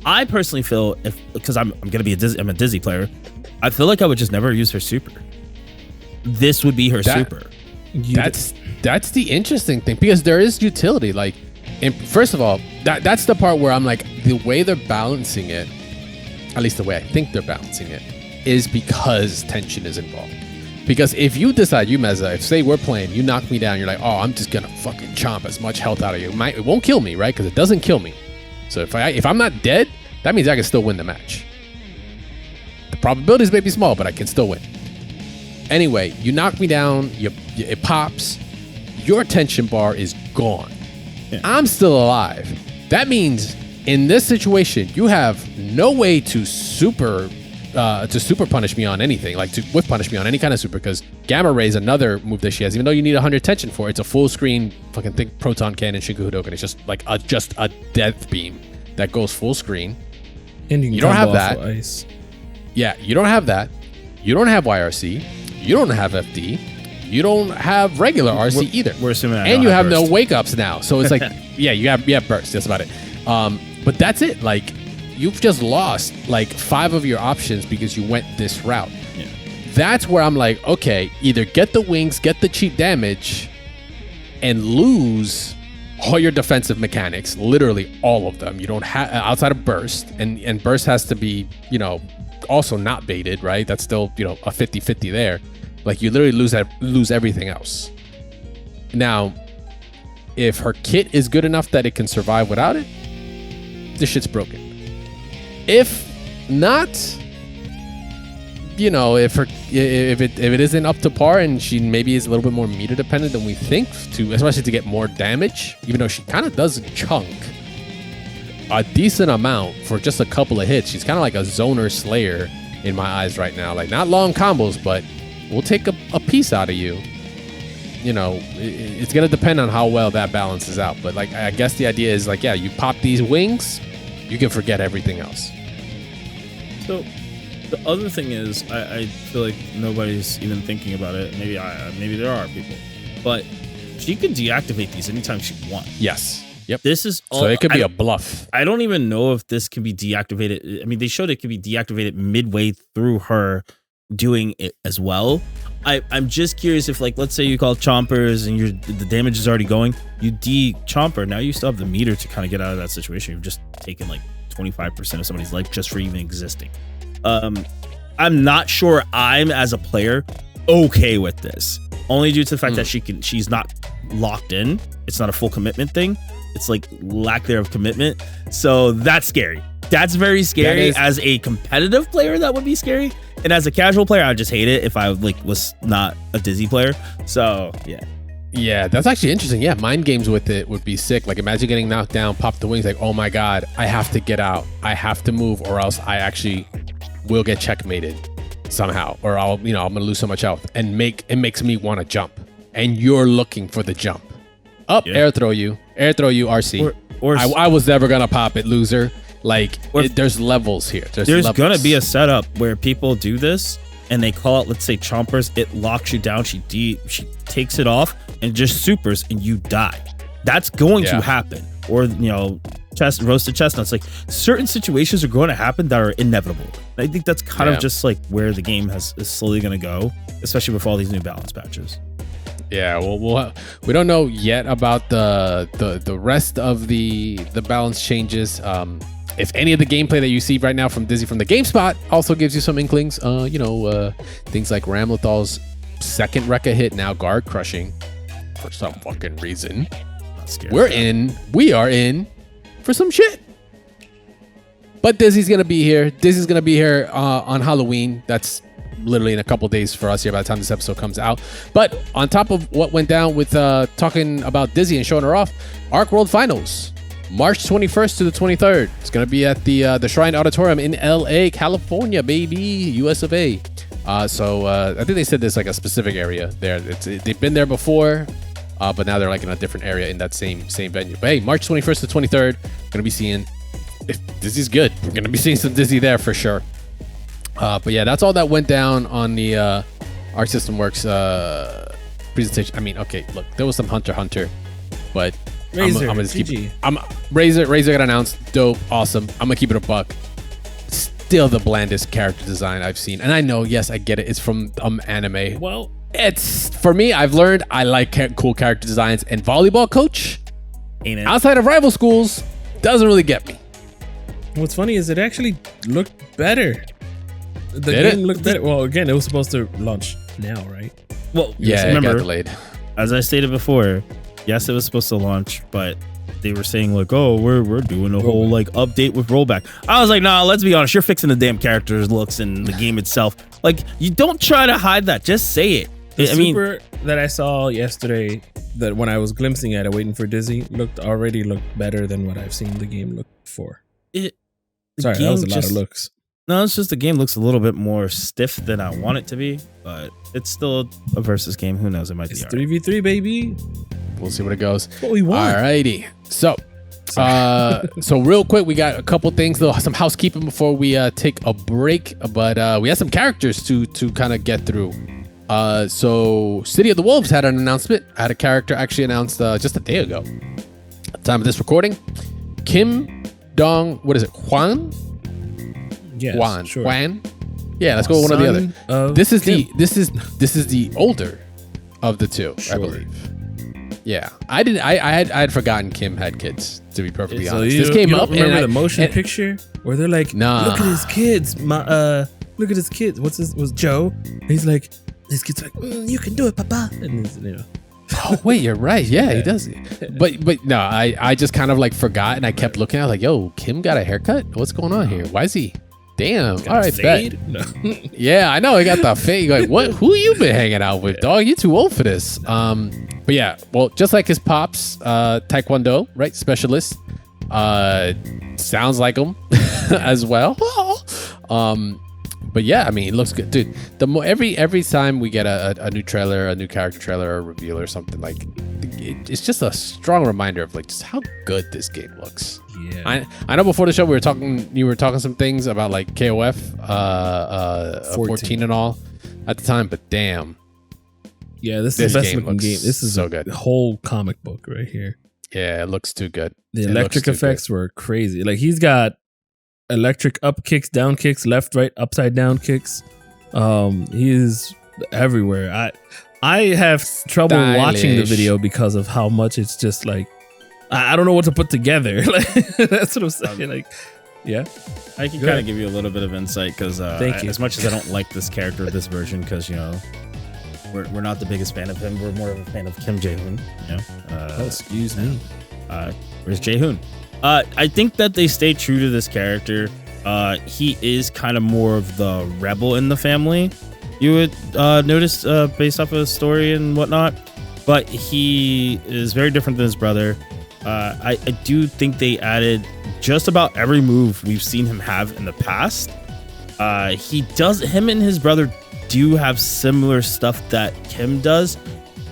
I personally feel because I'm a Dizzy player, I feel like I would just never use her super. This would be her super. That's the interesting thing, because there is utility. Like, and first of all, that's the part where I'm like, the way they're balancing it, at least the way I think they're balancing it, is because tension is involved. Because if you decide, Mezza, if say we're playing, you knock me down, you're like, oh, I'm just gonna fucking chomp as much health out of you. It won't kill me, right? Because it doesn't kill me. So if I'm not dead, that means I can still win the match. The probabilities may be small, but I can still win. Anyway, you knock me down, it pops, your tension bar is gone. Yeah. I'm still alive. That means in this situation, you have no way to super punish me on anything, like to whiff punish me on any kind of super, because Gamma Ray is another move that she has. Even though you need 100 tension for it, it's a full screen fucking thick proton cannon Shinku Hadoken. It's just like a death beam that goes full screen. And you don't have that. Ice. Yeah, you don't have that. You don't have YRC. You don't have FD. You don't have regular RC either. We're assuming and you have no wake ups now. So it's like, yeah, you have burst. That's about it. But that's it. Like, you've just lost like 5 of your options because you went this route. Yeah. That's where I'm like, okay, either get the wings, get the cheap damage, and lose all your defensive mechanics, literally all of them. You don't have outside of burst, and burst has to be, you know, also not baited, right? That's still, you know, a 50-50 there. Like, you literally lose everything else. Now, if her kit is good enough that it can survive without it, this shit's broken. If not, you know, if it isn't up to par and she maybe is a little bit more meter dependent than we think, especially to get more damage, even though she kind of does chunk a decent amount for just a couple of hits. She's kind of like a zoner slayer in my eyes right now. Like, not long combos, but we'll take a piece out of you. You know, it's going to depend on how well that balances out. But, like, I guess the idea is, like, yeah, you pop these wings, you can forget everything else. So, the other thing is, I feel like nobody's even thinking about it. Maybe there are people. But she can deactivate these anytime she wants. Yes. Yep. This is so it could be a bluff. I don't even know if this can be deactivated. I mean, they showed it could be deactivated midway through her doing it as well. I'm just curious if, like, let's say you call chompers and the damage is already going, you de-chomper, now you still have the meter to kind of get out of that situation. You've just taken like 25% of somebody's life just for even existing. I'm not sure I'm, as a player, okay with this, only due to the fact that she's not locked in. It's not a full commitment thing. It's like lack thereof commitment. So that's scary. That's very scary. As a competitive player, that would be scary. And as a casual player, I just hate it if I was not a Dizzy player. So yeah. Yeah, that's actually interesting. Yeah, mind games with it would be sick. Like, imagine getting knocked down, pop the wings, like, oh my God, I have to get out. I have to move, or else I actually will get checkmated somehow, or I'm gonna lose so much health. And it makes me want to jump. And you're looking for the jump. Air throw you, RC. I was never gonna pop it, loser. Like, there's levels here. There's gonna be a setup where people do this and they call it, let's say, chompers. It locks you down. She takes it off and just supers and you die. That's going to happen. Or, roasted chestnuts. Like, certain situations are going to happen that are inevitable. I think that's kind of just like where the game is slowly going to go, especially with all these new balance patches. Yeah, well, we don't know yet about the rest of the balance changes. If any of the gameplay that you see right now from Dizzy from the GameSpot also gives you some inklings, things like Ramlethal's second Rekka hit now guard crushing for some fucking reason. We are in for some shit. But Dizzy's gonna be here. Dizzy's gonna be here on Halloween. That's literally in a couple days for us here by the time this episode comes out. But on top of what went down with talking about Dizzy and showing her off, Arc World Finals, March 21st to the 23rd. It's going to be at the Shrine Auditorium in LA, California, baby, US of A. So I think they said there's like a specific area there. They've been there before, but now they're like in a different area in that same venue. But hey, March 21st to 23rd, going to be seeing, if Dizzy's good, we're going to be seeing some Dizzy there for sure. But yeah, that's all that went down on the Arc System Works presentation. I mean, okay, look, there was some Hunter x Hunter, but Razor, I'm gonna just Razor got announced. Dope, awesome. I'm gonna keep it a buck. Still the blandest character design I've seen, and I know, yes, I get it. It's from anime. Well, it's for me. I've learned I like cool character designs, and Volleyball Coach, ain't it? Outside of rival schools, doesn't really get me. What's funny is it actually looked better. The game looked better. Well, again, it was supposed to launch now, right? Well, yeah, remember, it got delayed. As I stated before, yes, it was supposed to launch, but they were saying like, oh, we're doing a whole like update with rollback. I was like, nah, let's be honest, you're fixing the damn characters' looks and the game itself. Like, you don't try to hide that. Just say it. The super that I saw yesterday, that when I was glimpsing at it, waiting for Dizzy, already looked better than what I've seen the game look for. Sorry, that was a lot of looks. No, it's just the game looks a little bit more stiff than I want it to be, but it's still a versus game. Who knows? It might be 3v3, baby. We'll see what it goes. What we want. Alrighty. So, So real quick, we got a couple things, some housekeeping before we take a break. But we had some characters to kind of get through. So City of the Wolves had an announcement. Had a character actually announced just a day ago. At the time of this recording, Kim Dong, Hwan? Yes, Hwan. sure. Hwan? Yeah, let's go with one or the other. This is the older of the two, I believe. Yeah, I had forgotten Kim had kids. To be perfectly honest, this came up. Remember the motion picture where they're like, "Look at his kids, look at his kids." Was Joe? And he's like, his kid's like, "You can do it, Papa." And oh wait, you're right. Yeah, he does. But no, I just kind of like forgot, and I kept looking. I was like, "Yo, Kim got a haircut? What's going on here? Why is he?" Damn. All right, bet. No. Yeah, I know. He got the fade. Like, what? Who you been hanging out with, dog? You too old for this. But yeah, well, just like his pops, Taekwondo, right? Specialist. Sounds like him as well. But yeah, I mean, it looks good, dude. Every time we get a new trailer, a new character trailer, or reveal or something, like it's just a strong reminder of like just how good this game looks. Yeah, I know. Before the show, you were talking some things about like KOF 14 and all at the time, but damn. Yeah, this is the best looking game. This is so good. The whole comic book right here. Yeah, it looks too good. The electric effects were crazy. Like he's got electric up kicks, down kicks, left, right, upside down kicks. He is everywhere. I have trouble watching the video because of how much it's just like I don't know what to put together. Like that's what I'm saying. Like, yeah, I can kind of give you a little bit of insight because Thank you. As much as I don't like this character, this version, because you know we're not the biggest fan of him. We're more of a fan of Kim Jae-hoon. You know? Excuse me. Where's Jae-hoon? I think that they stay true to this character. He is kind of more of the rebel in the family. You would notice based off of the story and whatnot, but he is very different than his brother. I do think they added just about every move we've seen him have in the past. Him and his brother do have similar stuff that Kim does,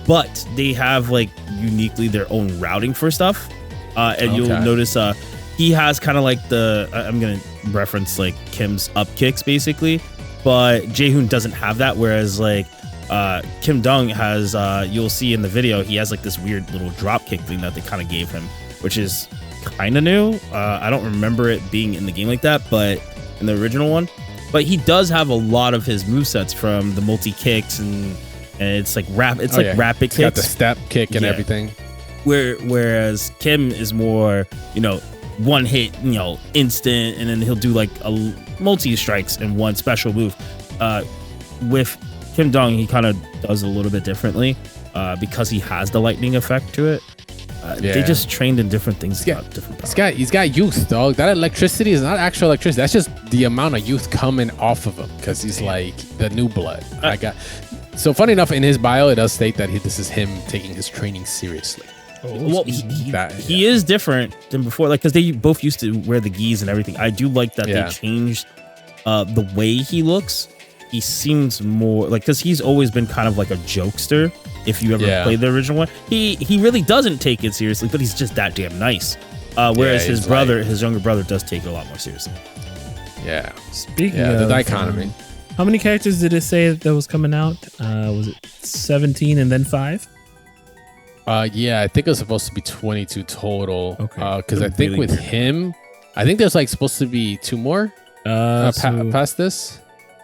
but they have like uniquely their own routing for stuff. And you'll notice he has kind of like I'm going to reference like Kim's up kicks basically, but Jae-hoon doesn't have that. Whereas like Kim Dong has, you'll see in the video, he has like this weird little drop kick thing that they kind of gave him, which is kind of new. I don't remember it being in the game like that, but in the original one. But he does have a lot of his movesets from the multi kicks and it's like rapid kicks. Got the step kick and everything. Whereas Kim is more, you know, one hit, you know, instant, and then he'll do like a multi strikes and one special move. With Kim Dong, he kind of does a little bit differently because he has the lightning effect to it. They just trained in different things. He's got youth, dog. That electricity is not actual electricity. That's just the amount of youth coming off of him because he's like the new blood. So funny enough, in his bio, it does state that this is him taking his training seriously. Well, he is different than before, like because they both used to wear the gis and everything. I do like that they changed the way he looks. He seems more like, because he's always been kind of like a jokester. If you ever played the original one, he really doesn't take it seriously, but he's just that damn nice. Whereas his younger brother, does take it a lot more seriously. Yeah. Speaking of the dichotomy. How many characters did it say that was coming out? Was it 17 and then 5? Yeah, I think it was supposed to be 22 total. Okay. Because I think with him, I think there's like supposed to be 2 more past this.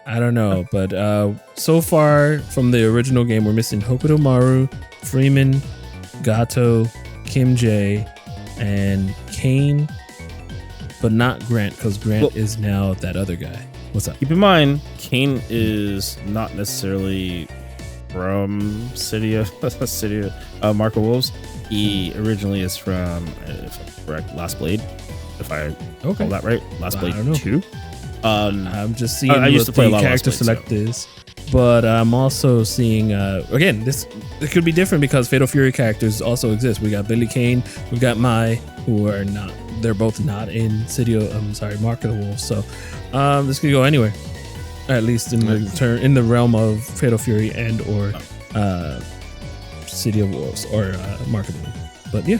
I don't know, but so far from the original game, we're missing Hokuto Maru, Freeman, Gato, Kim Jae, and Kane, but not Grant, because Grant is now that other guy. What's up? Keep in mind, Kane is not necessarily from City of Marco Wolves. He originally is from, if I'm correct, Last Blade. If I call that right, Last Blade 2. I'm just seeing I used to play a lot character select is, but I'm also seeing again, it could be different because Fatal Fury characters also exist. We got Billy Kane, we got Mai, who are not, they're both not in Mark of the Wolves. So this could go anywhere, at least in the realm of Fatal Fury and or City of Wolves or Mark of the Wolves. But yeah.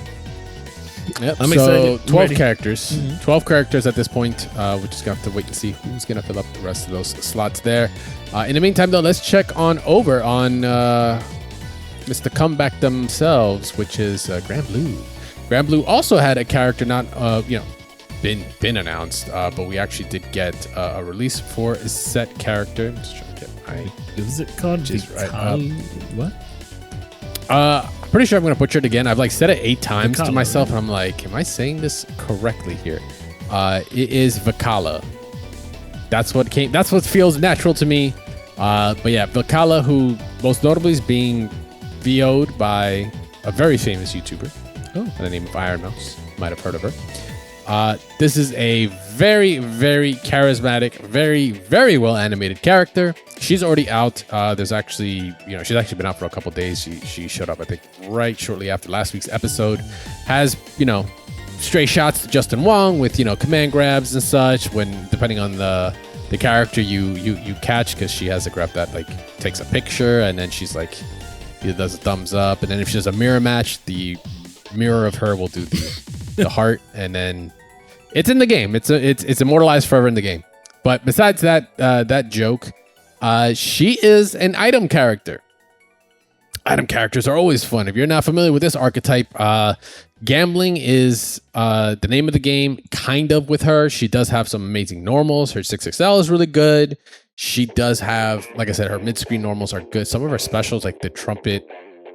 Yep. I'm so excited. 12 characters. 12 characters at this point. We're just going to have to wait and see who's going to fill up the rest of those slots there. In the meantime, though, let's check on over on Mr. Comeback themselves, which is Granblue. Granblue also had a character not, been announced, but we actually did get a release for a set character. I'm just trying to get my... Is it called? What? I'm pretty sure I'm going to butcher it again. I've said it 8 times to myself, and I'm like, am I saying this correctly here? It is Vikala. That's what feels natural to me. But yeah, Vikala, who most notably is being VO'd by a very famous YouTuber by the name of Iron Mouse. Might have heard of her. This is a very, very charismatic, very, very well animated character. She's already out. There's actually, she's actually been out for a couple days. She showed up, I think, right shortly after last week's episode. Has, stray shots to Justin Wong with, command grabs and such. When depending on the character you catch, because she has a grab that takes a picture, and then she's either does a thumbs up, and then if she does a mirror match, the mirror of her will do the heart, and then it's in the game. It's immortalized forever in the game. But besides that joke, she is an item character. Item characters are always fun. If you're not familiar with this archetype, gambling is the name of the game, kind of, with her. She does have some amazing normals. Her 6XL is really good. She does have, like I said, her mid-screen normals are good. Some of her specials, like the trumpet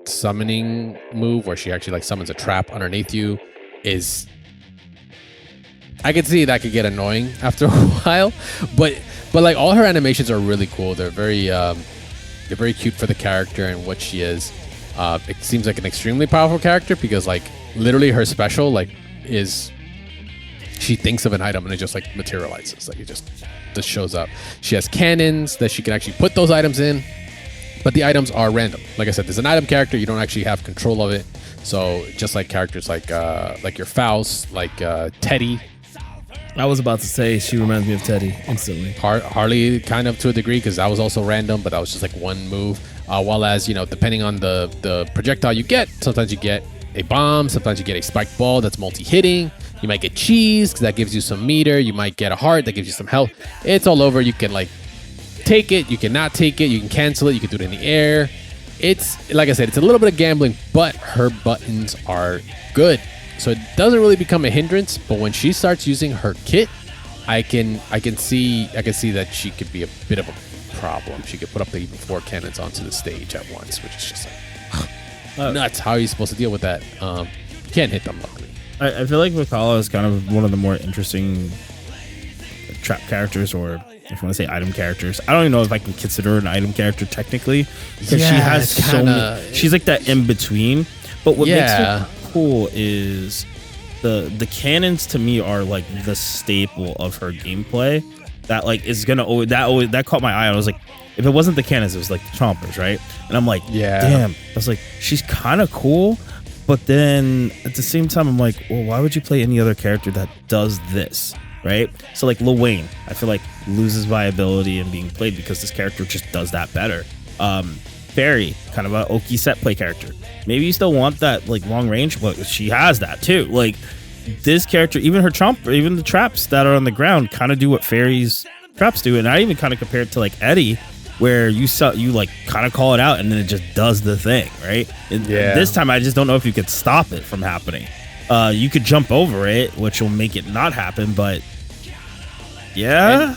summoning move, where she actually summons a trap underneath you, is... I could see that could get annoying after a while, but all her animations are really cool. They're very cute for the character and what she is. It seems like an extremely powerful character because literally her special is she thinks of an item and it just materializes. It just shows up. She has cannons that she can actually put those items in, but the items are random. Like I said, there's an item character, you don't actually have control of it. So just like characters like your Faust, Teddy. I was about to say she reminds me of Teddy instantly. Harley, kind of, to a degree, because that was also random, but that was just one move. While as depending on the projectile you get, sometimes you get a bomb, sometimes you get a spiked ball that's multi-hitting. You might get cheese because that gives you some meter. You might get a heart that gives you some health. It's all over. You can take it, you cannot take it, you can cancel it, you can do it in the air. It's, like I said, it's a little bit of gambling, but her buttons are good. So it doesn't really become a hindrance, but when she starts using her kit, I can see that she could be a bit of a problem. She could put up to even 4 cannons onto the stage at once, which is just nuts. How are you supposed to deal with that? You can't hit them, luckily. I feel like Vikala is kind of one of the more interesting trap characters, or if you want to say item characters. I don't even know if I can consider her an item character technically, because she has so many. She's that in between. But what makes her cool is the cannons to me are the staple of her gameplay. That is gonna always that caught my eye. I was like, if it wasn't the cannons, it was the chompers, right? And I'm like, damn. I was like, she's kind of cool, but then at the same time, I'm like, well, why would you play any other character that does this, right? So Lil Wayne, I feel loses viability in being played because this character just does that better. Fairy, kind of a Oki set play character. Maybe you still want that long range, but she has that too. This character, even her even the traps that are on the ground kind of do what Fairy's traps do. And I even kind of compare it to Eddie, where you kind of call it out and then it just does the thing, right? And this time I just don't know if you could stop it from happening. You could jump over it, which will make it not happen, but yeah.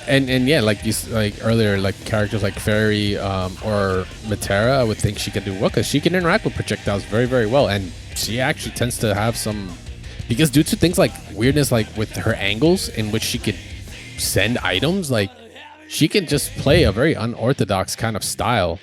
And yeah, earlier, characters like Fairy or Matera, I would think she can do well because she can interact with projectiles very, very well, and she actually tends to have some, because due to things like weirdness, with her angles in which she could send items, she can just play a very unorthodox kind of style.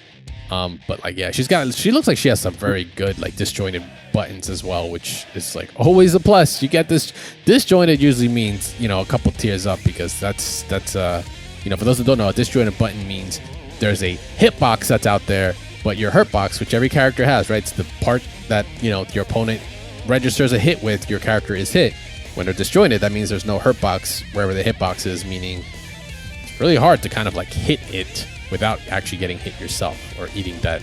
But she looks like she has some very good disjointed buttons as well, which is always a plus. You get this disjointed usually means a couple tiers up, because that's for those who don't know, a disjointed button means there's a hitbox that's out there, but your hurt box, which every character has, right? It's the part that your opponent registers a hit with, your character is hit. When they're disjointed, that means there's no hurt box wherever the hitbox is, meaning it's really hard to kind of hit it without actually getting hit yourself or eating that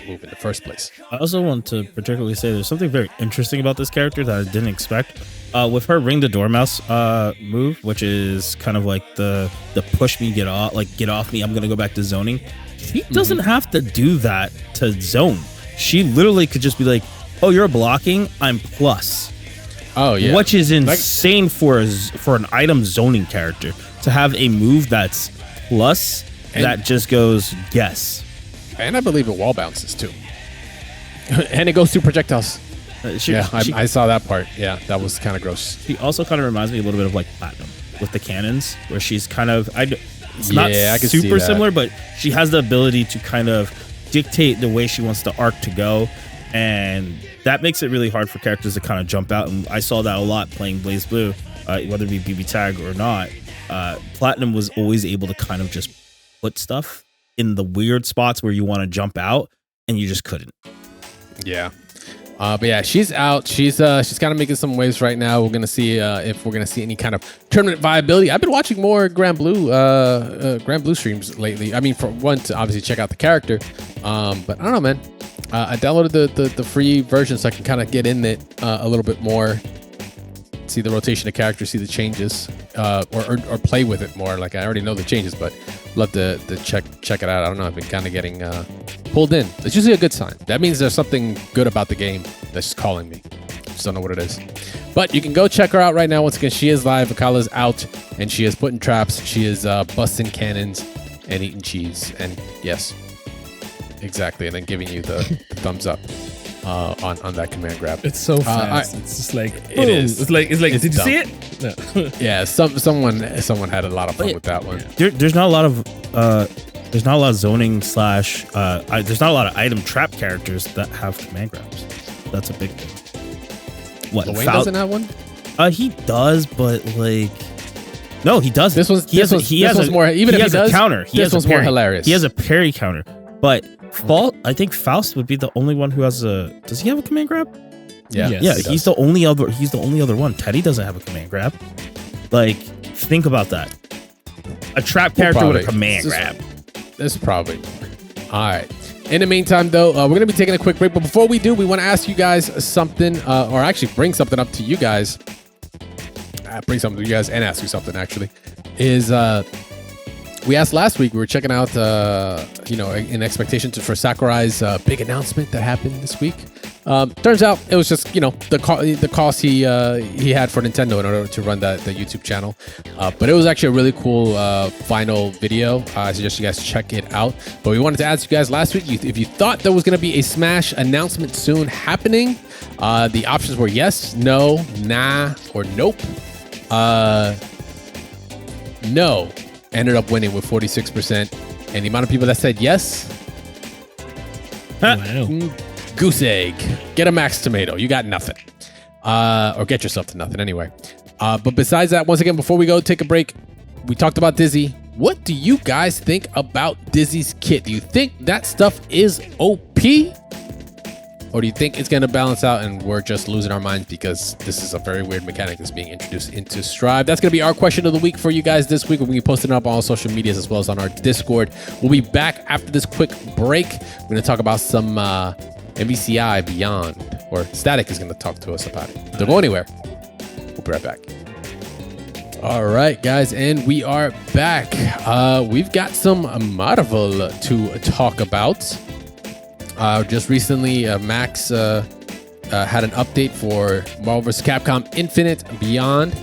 move in the first place. I also want to particularly say there's something very interesting about this character that I didn't expect. With her ring the dormouse move, which is kind of like the push me, get off me, I'm gonna go back to zoning. She doesn't have to do that to zone. She literally could just be like, oh, you're blocking, I'm plus. Oh yeah, which is insane for an item zoning character to have a move that's plus that just goes guess. And I believe it wall bounces too, and it goes through projectiles. I saw that part. Yeah, that was kind of gross. She also kind of reminds me a little bit of like Platinum with the cannons, where she's kind of it's not super similar, but she has the ability to kind of dictate the way she wants the arc to go, and that makes it really hard for characters to kind of jump out. And I saw that a lot playing BlazBlue, whether it be BB Tag or not. Platinum was always able to kind of just put stuff in the weird spots where you want to jump out, and you just couldn't. Yeah. But yeah, she's out. She's kind of making some waves right now. We're gonna see if we're gonna see any kind of tournament viability. I've been watching more Granblue streams lately. I mean, for one, to obviously check out the character. But I don't know, man. I downloaded the free version so I can kind of get in it a little bit more, see the rotation of characters, see the changes, or play with it more. Like I already know the changes, but love to check it out. I don't know. I've been kind of getting pulled in. It's usually a good sign. That means there's something good about the game that's just calling me. Just don't know what it is. But you can go check her out right now. Once again, she is live. Vikala's out, and she is putting traps. She is busting cannons and eating cheese. And yes, exactly. And then giving you the thumbs up on that command grab. It's so fast. It's just like it is. It's like. Did you see it? No. Yeah. Someone had a lot of fun with that one. There's not a lot of zoning / there's not a lot of item trap characters that have command grabs. That's a big thing. What? Wayne doesn't have one? He does, but like, no, he doesn't. This one's more. Even if he does, a counter. This one's more hilarious. He has a parry counter, but I think Faust would be the only one who has a. Does he have a command grab? Yeah, yes, he's the only other one. Teddy doesn't have a command grab. Like, think about that. A trap character with a command grab. This is probably more. All right. In the meantime, though, we're going to be taking a quick break. But before we do, we want to ask you guys something, or actually bring something up to you guys. Bring something to you guys and ask you something, actually. We asked last week, we were checking out, in expectation for Sakurai's big announcement that happened this week. Turns out it was just, the cost he had for Nintendo in order to run the YouTube channel. But it was actually a really cool final video. I suggest you guys check it out. But we wanted to ask you guys last week, if you thought there was going to be a Smash announcement soon happening. The options were yes, no, nah, or nope. No ended up winning with 46%. And the amount of people that said yes. Wow. Goose egg. Get a max tomato. You got nothing. Or get yourself to nothing anyway. But besides that, once again, before we go take a break, we talked about Dizzy. What do you guys think about Dizzy's kit? Do you think that stuff is OP? Or do you think it's going to balance out and we're just losing our minds because this is a very weird mechanic that's being introduced into Strive? That's going to be our question of the week for you guys this week. We'll be posting it up on all social medias as well as on our Discord. We'll be back after this quick break. We're going to talk about some MVCI Beyond, or Static is going to talk to us about it. Don't go anywhere. We'll be right back. All right, guys, and we are back. We've got some Marvel to talk about. Just recently, Max had an update for Marvel vs. Capcom Infinite Beyond.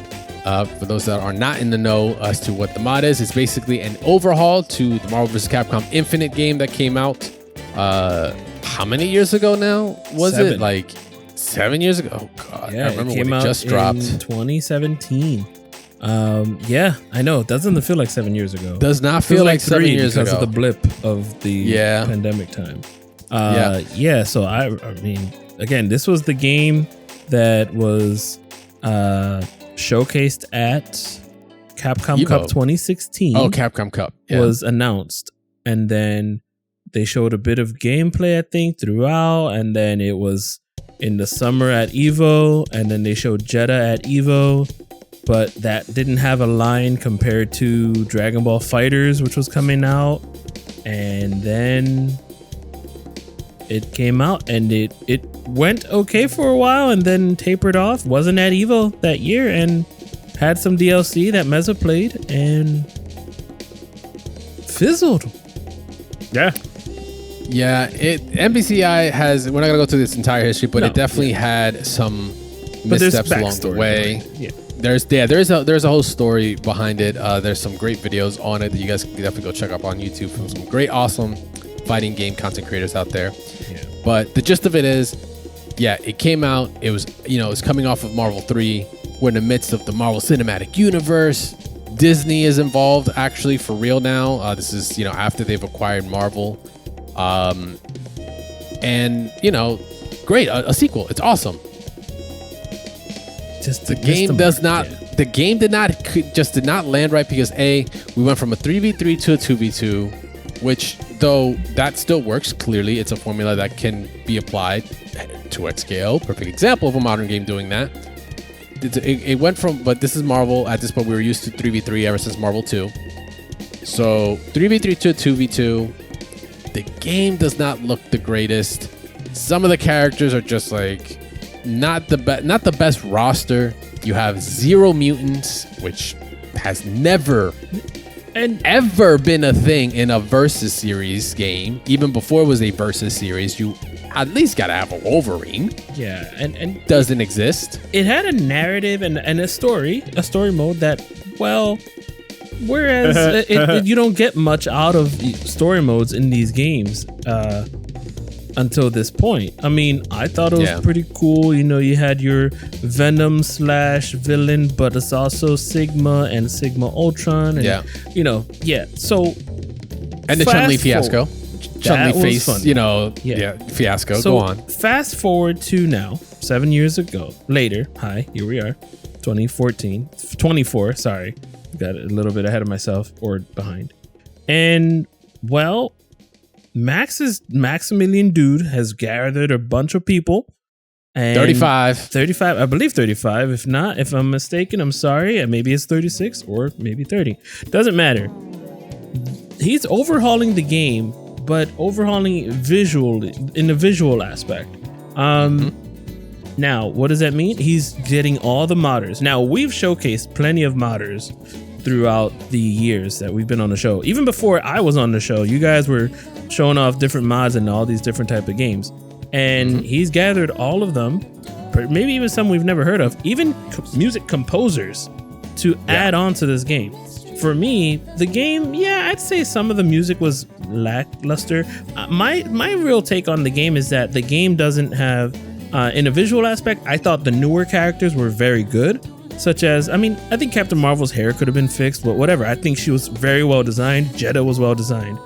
For those that are not in the know as to what the mod is, it's basically an overhaul to the Marvel vs. Capcom Infinite game that came out how many years ago now? Was 7. It like 7 years ago? Oh, God. Yeah, I remember when it just dropped. In 2017. Yeah, I know. It doesn't feel like 7 years ago. Does not feel like 7 years ago. Because of the blip of the pandemic time. So I mean, again, this was the game that was showcased at Capcom Evo. Cup 2016. Oh, Capcom Cup was announced, and then they showed a bit of gameplay, I think, throughout, and then it was in the summer at Evo, and then they showed Jeddah at Evo, but that didn't have a line compared to Dragon Ball FighterZ, which was coming out. And then it came out and it went okay for a while and then tapered off. Wasn't at Evo that year and had some DLC that Mezza played and fizzled. Yeah. Yeah, MVCI has, we're not going to go through this entire history, but it definitely had some missteps along the way. Yeah. There's a whole story behind it. There's some great videos on it that you guys can definitely go check out on YouTube from some great, awesome fighting game content creators out there. Yeah. But the gist of it is, yeah, it came out. It was, it was coming off of Marvel 3. We're in the midst of the Marvel Cinematic Universe. Disney is involved actually for real now. This is, after they've acquired Marvel. And, great, a sequel. It's awesome. The game did not land right because we went from a 3v3 to a 2v2, which though that still works. Clearly it's a formula that can be applied to at scale. Perfect example of a modern game doing that. It went from, but this is Marvel. At this point we were used to 3v3 ever since Marvel 2. So 3v3 to a 2v2. The game does not look the greatest. Some of the characters are just like not the best roster. You have 0 mutants, which has never and ever been a thing in a Versus series game. Even before it was a Versus series, you at least gotta have a Wolverine. Yeah, and doesn't exist. It had a narrative and a story mode that, well, whereas you don't get much out of story modes in these games until this point. I mean, I thought it was pretty cool. You had your Venom / villain, but it's also Sigma and Sigma Ultron. And, So, and the Chun-Li fiasco. Chun-Li face, fun. Fiasco. So go on. Fast forward to now, 7 years later. Hi, here we are, 24. Sorry, got a little bit ahead of myself or behind. And well, Maximilian Dude has gathered a bunch of people. And 35, I believe 35. If not, if I'm mistaken, I'm sorry. Maybe it's 36 or maybe 30. Doesn't matter. He's overhauling the game, but overhauling in the visual aspect. Now, what does that mean? He's getting all the modders. Now, we've showcased plenty of modders throughout the years that we've been on the show. Even before I was on the show, you guys were showing off different mods and all these different type of games. And he's gathered all of them, maybe even some we've never heard of, even music composers to add on to this game. For me, the game, I'd say some of the music was lackluster. My real take on the game is that the game doesn't have, in a visual aspect, I thought the newer characters were very good. Such as, I think Captain Marvel's hair could have been fixed, but whatever. I think she was very well designed. Jeddah was well designed.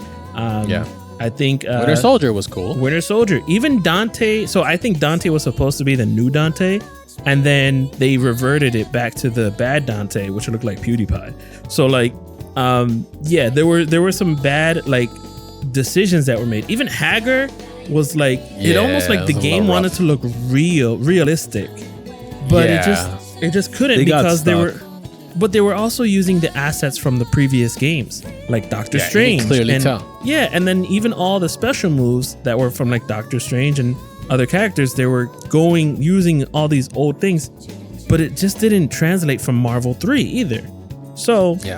I think Winter Soldier was cool. Winter Soldier. Even Dante. So I think Dante was supposed to be the new Dante. And then they reverted it back to the bad Dante, which looked like PewDiePie. So there were some bad decisions that were made. Even Hagar was it almost like the game wanted to look realistic, but it just couldn't because they were also using the assets from the previous games, like Doctor Strange. You can clearly tell. Yeah, and then even all the special moves that were from Doctor Strange and other characters, they were using all these old things, but it just didn't translate from Marvel 3 either. So he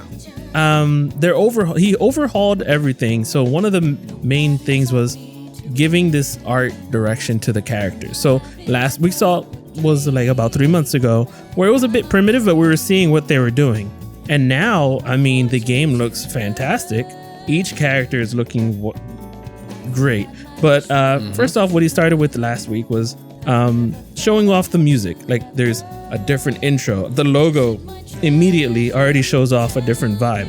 overhauled everything. So one of the main things was giving this art direction to the characters. So last we saw was about 3 months ago, where it was a bit primitive, but we were seeing what they were doing. And now, the game looks fantastic. Each character is looking great. But first off, what he started with last week was showing off the music. There's a different intro. The logo immediately already shows off a different vibe.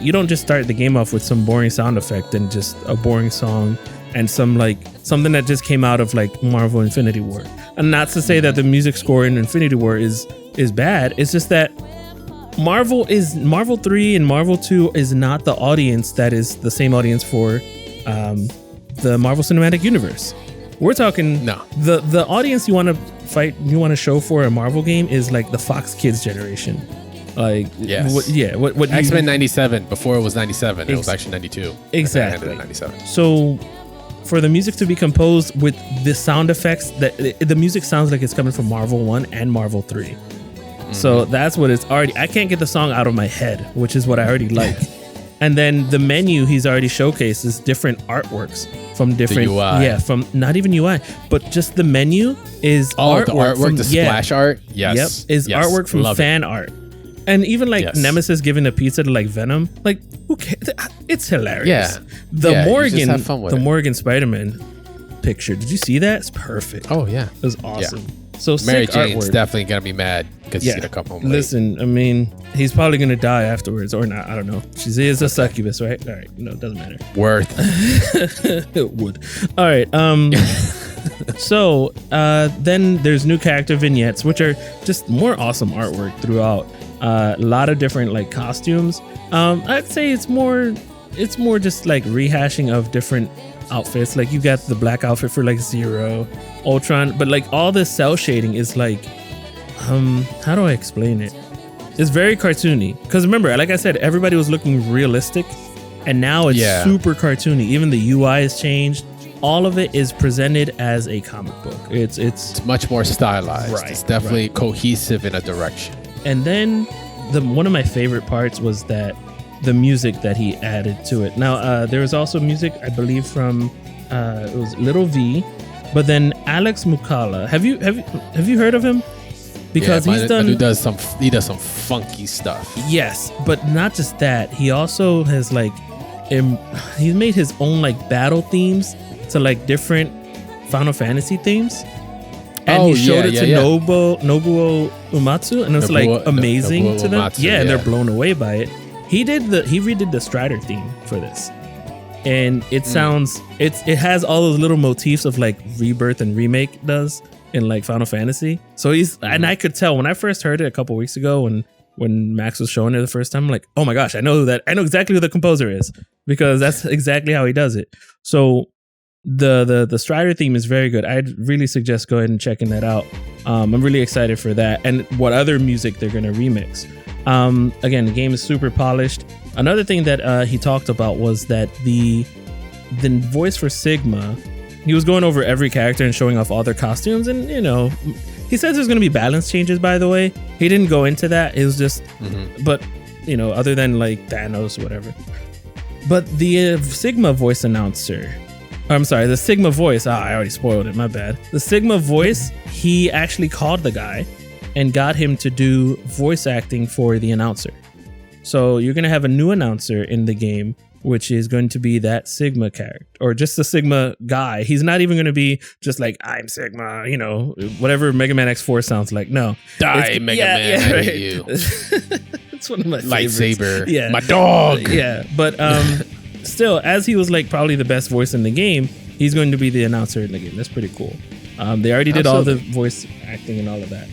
You don't just start the game off with some boring sound effect and just a boring song and some something that just came out of Marvel Infinity War. And not to say that the music score in Infinity War is bad. It's just that Marvel 3 and Marvel 2 is not the audience that is the same audience for the Marvel Cinematic Universe. We're talking the audience you want to show for a Marvel game is the Fox Kids generation. Like, what X-Men 97, before it was 97, it was actually 92. Exactly. 97. So for the music to be composed with the sound effects, that the music sounds like it's coming from Marvel 1 and Marvel 3. Mm-hmm. So that's what it's already. I can't get the song out of my head, which is what I already like. And then the menu he's already showcased is different artworks from different UI. Yeah, from not even UI, but just the menu is artwork. The artwork, from, the splash art. Yes. Yep, is artwork from fan art. And even like Nemesis giving a pizza to like Venom, like who cares? It's hilarious. Yeah. The Morgan, have fun with Morgan Spider-Man picture. Did you see that? It's perfect. Oh yeah, it was awesome. Yeah. So Mary sick Jane's artwork. definitely gonna be mad because he's gonna come home late. Listen, I mean, he's probably gonna die afterwards or not. I don't know. She is a succubus, right? All right, no, it doesn't matter. Worth. It would. All right. So then there's new character vignettes, which are just more awesome artwork throughout. A lot of different like costumes. I'd say it's more just like rehashing of different outfits. Like you got the black outfit for like Zero, Ultron, but like all this cell shading is like, how do I explain it? It's very cartoony. Because remember, like I said, everybody was looking realistic, and now it's super cartoony. Even the UI has changed. All of it is presented as a comic book. It's much more stylized. Right, it's definitely cohesive in a direction. And then one of my favorite parts was that the music that he added to it. Now there was also music, I believe, from it was Little V, but then Alex Mukala. Have you heard of him? Because he does some funky stuff. Yes, but not just that. He also has like he's made his own like battle themes to like different Final Fantasy themes. And he showed it to Nobuo Uematsu, and it's like amazing to them. And they're blown away by it. He redid the Strider theme for this, and it sounds it has all those little motifs of like Rebirth and Remake does in like Final Fantasy. So and I could tell when I first heard it a couple weeks ago when Max was showing it the first time, I'm like, oh my gosh, I know exactly who the composer is, because that's exactly how he does it. So the Strider theme is very good. I'd really suggest go ahead and checking that out. I'm really excited for that and what other music they're going to remix. Again, the game is super polished. Another thing that he talked about was that the voice for Sigma, he was going over every character and showing off all their costumes, and he says there's going to be balance changes, by the way. He didn't go into that. It was just but other than like Thanos or whatever. But the Sigma voice announcer, I'm sorry, the Sigma voice, I already spoiled it, my bad. The Sigma voice, he actually called the guy and got him to do voice acting for the announcer. So you're going to have a new announcer in the game, which is going to be that Sigma character, or just the Sigma guy. He's not even going to be just like, I'm Sigma, whatever Mega Man X4 sounds like. No. Die, Mega Man, I hate you. It's one of my lightsaber. Yeah. My dog. Yeah, but still, as he was like probably the best voice in the game, he's going to be the announcer in the game. That's pretty cool. They already did all the voice acting and all of that.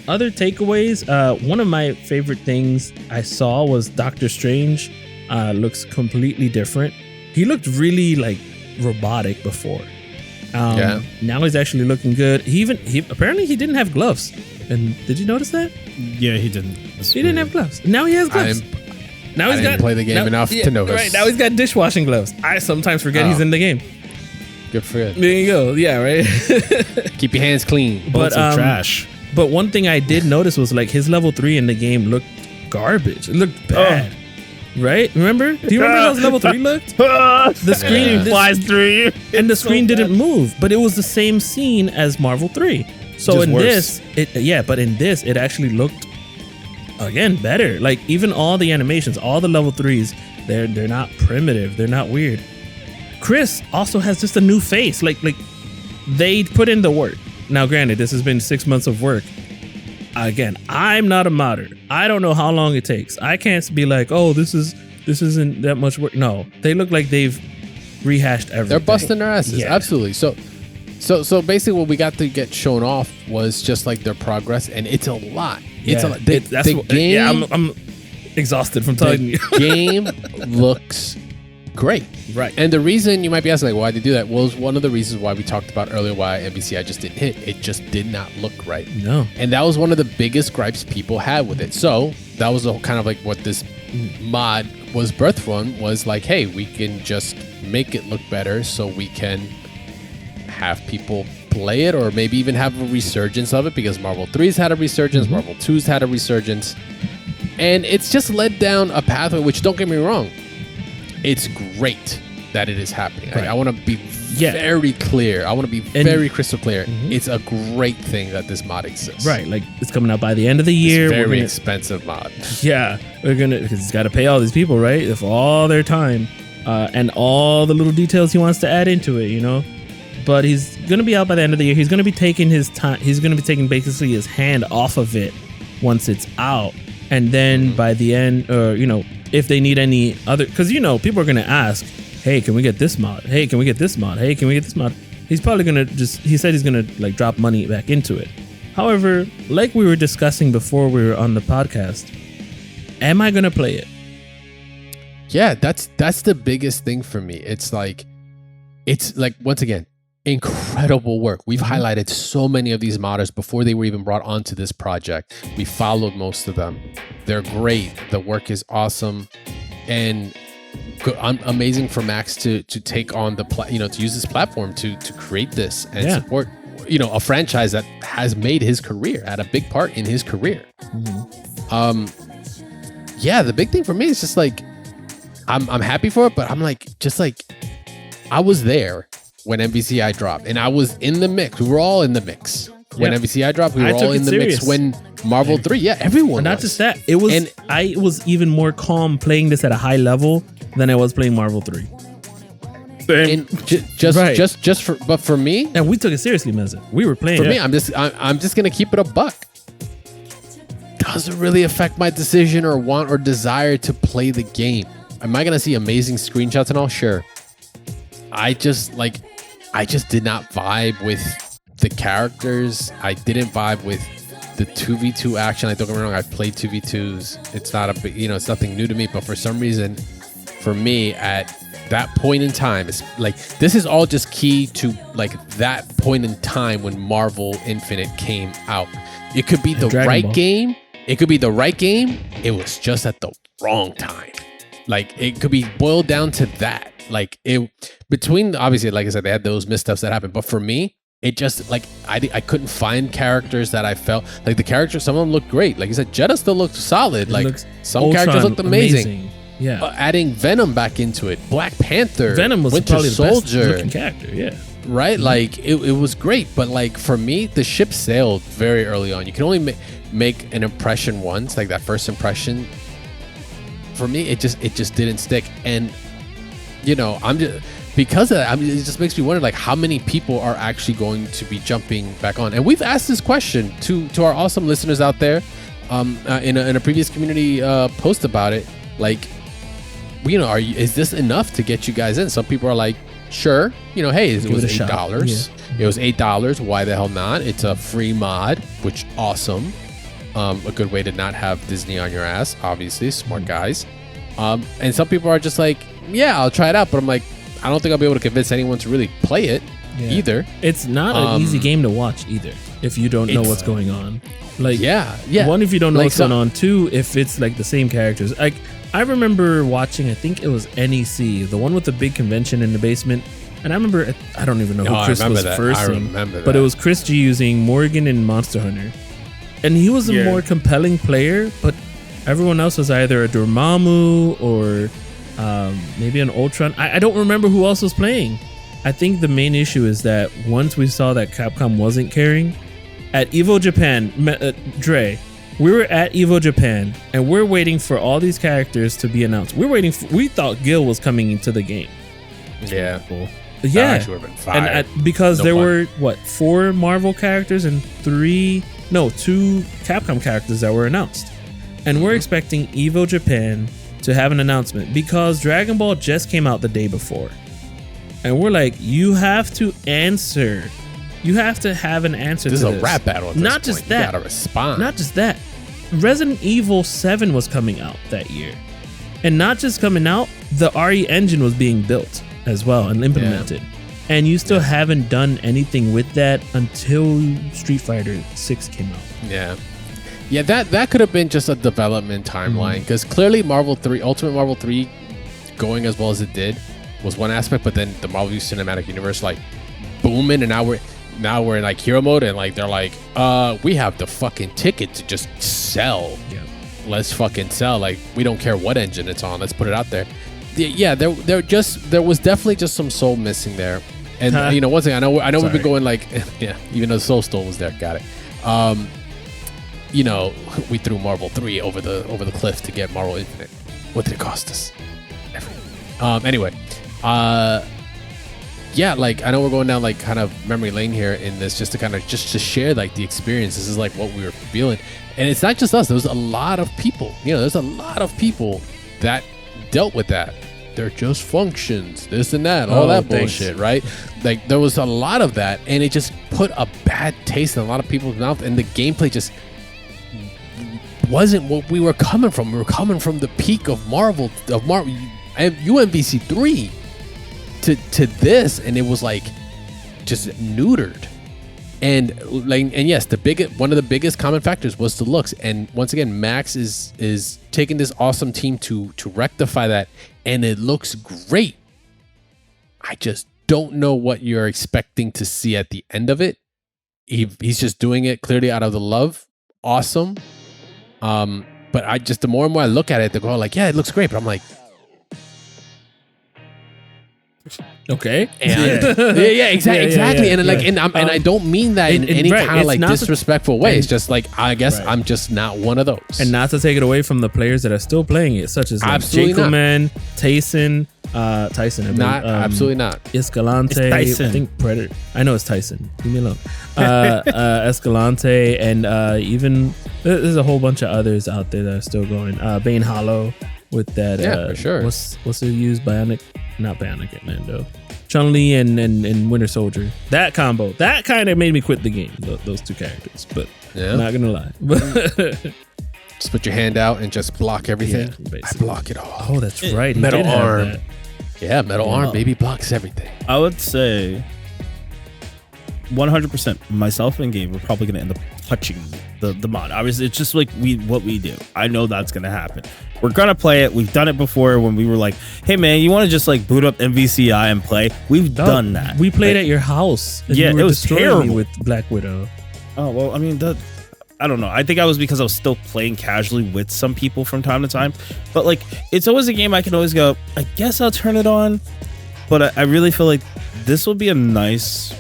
Other takeaways, one of my favorite things I saw was Doctor Strange looks completely different. He looked really like robotic before. Now he's actually looking good. He apparently he didn't have gloves. And did you notice that? Yeah, he didn't. He didn't have gloves. Now he has gloves. I didn't play the game enough to notice. Right, now he's got dishwashing gloves. I sometimes forget he's in the game. Good for you. There you go. Yeah, right. Keep your hands clean. But trash. But one thing I did notice was like his level 3 in the game looked garbage. It looked bad. Right? Remember? Do you remember how his level 3 looked? The screen flies through you. And the screen didn't move, but it was the same scene as Marvel 3. So in this, it actually looked again better. Like even all the animations, all the level 3s, they're not primitive. They're not weird. Chris also has just a new face. Like they put in the work. Now, granted, this has been 6 months of work. Again, I'm not a modder. I don't know how long it takes. I can't be like, oh, this isn't that much work. No, they look like they've rehashed everything. They're busting their asses. Yeah. Absolutely. So basically, what we got to get shown off was just like their progress, and it's a lot. It's a lot. The game. I'm exhausted from telling you. Game looks great. Right. And the reason you might be asking, like, why did they do that? Well, it's one of the reasons why we talked about earlier why MvCI just didn't hit. It just did not look right. No. And that was one of the biggest gripes people had with it. So that was kind of like what this mod was birthed from, was like, hey, we can just make it look better so we can have people play it, or maybe even have a resurgence of it, because Marvel 3's had a resurgence, Marvel 2's had a resurgence. And it's just led down a pathway, which, don't get me wrong, it's great that it is happening. Right. I want to be very clear. I want to be very crystal clear. It's a great thing that this mod exists. Right. Like, it's coming out by the end of the year. It's a very expensive mod. Yeah. Because he's got to pay all these people, right? For all their time and all the little details he wants to add into it, you know? But he's going to be out by the end of the year. He's going to be taking his time. He's going to be taking basically his hand off of it once it's out. And then by the end, you know, if they need any other, because, you know, people are going to ask, hey, can we get this mod? Hey, can we get this mod? Hey, can we get this mod? He's probably going to he said he's going to like drop money back into it. However, like we were discussing before we were on the podcast, am I going to play it? Yeah, that's the biggest thing for me. It's like, once again, incredible work. We've highlighted so many of these modders before they were even brought onto this project. We followed most of them. They're great. The work is awesome, and amazing for Max to take on to use this platform to create this and support, you know, a franchise that has made his career, had a big part in his career. Yeah, the big thing for me is just like, I'm happy for it, but I'm like, just like, I was there when MvCI dropped, and I was in the mix. We were all in the mix when MvCI dropped. We were all in the mix when Marvel 3. Yeah, everyone. And not just that, it was. And I was even more calm playing this at a high level than I was playing Marvel 3. And but for me, and we took it seriously, Mezza. We were playing. For me, I'm just gonna keep it a buck. Doesn't really affect my decision or want or desire to play the game. Am I gonna see amazing screenshots and all? Sure. I just did not vibe with the characters. I didn't vibe with the 2v2 action. Like, don't get me wrong, I've played 2v2s. It's not it's nothing new to me, but for some reason, for me, at that point in time, it's like, this is all just key to like that point in time when Marvel Infinite came out. It could be the right game. It could be the right game. It was just at the wrong time. Like, it could be boiled down to that. Like, obviously, like I said, they had those missteps that happened, but for me, it just, like, I couldn't find characters that I felt like the characters. Some of them looked great. Like you said, Jeddah still looked solid. Like, some characters looked amazing. Yeah, adding Venom back into it, Black Panther, Venom was Winter probably Soldier, the best looking character. Yeah, right. Like, it was great, but like, for me, the ship sailed very early on. You can only make an impression once, like that first impression. For me, it just didn't stick, and you know, because of that, I mean, it just makes me wonder, like, how many people are actually going to be jumping back on. And we've asked this question to our awesome listeners out there, in a previous community post about it. Like, you know, is this enough to get you guys in? Some people are like, sure, you know, hey, it was $8. Yeah. It was $8. Why the hell not? It's a free mod, which awesome. A good way to not have Disney on your ass, obviously, smart guys. And some people are just like, yeah, I'll try it out, but I'm like, I don't think I'll be able to convince anyone to really play it either. It's not an easy game to watch either if you don't know what's going on. Like, yeah. One, if you don't know what's going on. Two, if it's like the same characters. Like, I remember watching, I think it was NEC, the one with the big convention in the basement. And I remember, I don't even know who Chris was first. But it was Chris G using Morgan and Monster Hunter. And he was a more compelling player, but everyone else was either a Dormammu or maybe an Ultron. I don't remember who else was playing. I think the main issue is that once we saw that Capcom wasn't caring, at Evo Japan, Dre, we were at Evo Japan, and we're waiting for all these characters to be announced. We thought Gil was coming into the game. Yeah. Cool. Yeah. And because there were, 4 Marvel characters and 2 Capcom characters that were announced. And we're expecting Evo Japan to have an announcement because Dragon Ball just came out the day before. And we're like, you have to answer. You have to have an answer to this. This is a rap battle at this point. Just that. You gotta respond. Not just that. Resident Evil 7 was coming out that year. And not just coming out, the RE engine was being built as well and implemented. And you still haven't done anything with that until Street Fighter 6 came out. Yeah, that could have been just a development timeline, because clearly Ultimate Marvel 3 going as well as it did was one aspect, but then the Marvel Cinematic Universe like booming, and now we're in like hero mode, and like they're like, we have the fucking ticket to just sell. Yeah. Let's fucking sell. Like, we don't care what engine it's on. Let's put it out there. Yeah, there was definitely just some soul missing there. And one thing I know we've been going like, yeah, even though Soul Stone was there, got it. We threw Marvel 3 over the cliff to get Marvel Infinite. What did it cost us? Everything. Anyway, yeah, like I know we're going down like kind of memory lane here in this, just to share like the experience. This is like what we were feeling, and it's not just us. There was a lot of people. There's a lot of people that dealt with that. They're just functions, this and that, all that bullshit, right? Like there was a lot of that, and it just put a bad taste in a lot of people's mouth, and the gameplay just wasn't what we were coming from. We were coming from the peak of Marvel UMVC 3 to this, and it was like just neutered. And yes, one of the biggest common factors was the looks. And once again, Max is taking this awesome team to rectify that, and it looks great. I just don't know what you're expecting to see at the end of it. He's just doing it clearly out of the love. Awesome. But the more and more I look at it, they go like, yeah, it looks great. But I'm like, okay. And yeah, exactly. And I don't mean that in any kind of like disrespectful way. It's just like, I guess I'm just not one of those. And not to take it away from the players that are still playing it, such as like Jacob Man, Tyson. Absolutely not. Escalante. It's Tyson. I think Predator. I know it's Tyson. Leave me alone. Escalante, and even there's a whole bunch of others out there that are still going. Bane Hollow with that. For sure. What's it used? Not Bionic Mando. Chun-Li and Winter Soldier. That combo. That kind of made me quit the game. Those two characters. But I'm not gonna lie. Just put your hand out and just block everything. Yeah, I block it all. Oh, that's right. Metal arm. Yeah, metal arm, baby, blocks everything. I would say 100% myself in game, we're probably going to end up touching the mod. Obviously, it's just like what we do. I know that's going to happen. We're going to play it. We've done it before when we were like, hey, man, you want to just like boot up MVCI and play? We've done that. We played at your house. And yeah, you were it was terrible. with Black Widow. Oh, well, I mean, I don't know. I think I was because I was still playing casually with some people from time to time. But like, it's always a game I can always go, I guess I'll turn it on. But I really feel like this will be a nice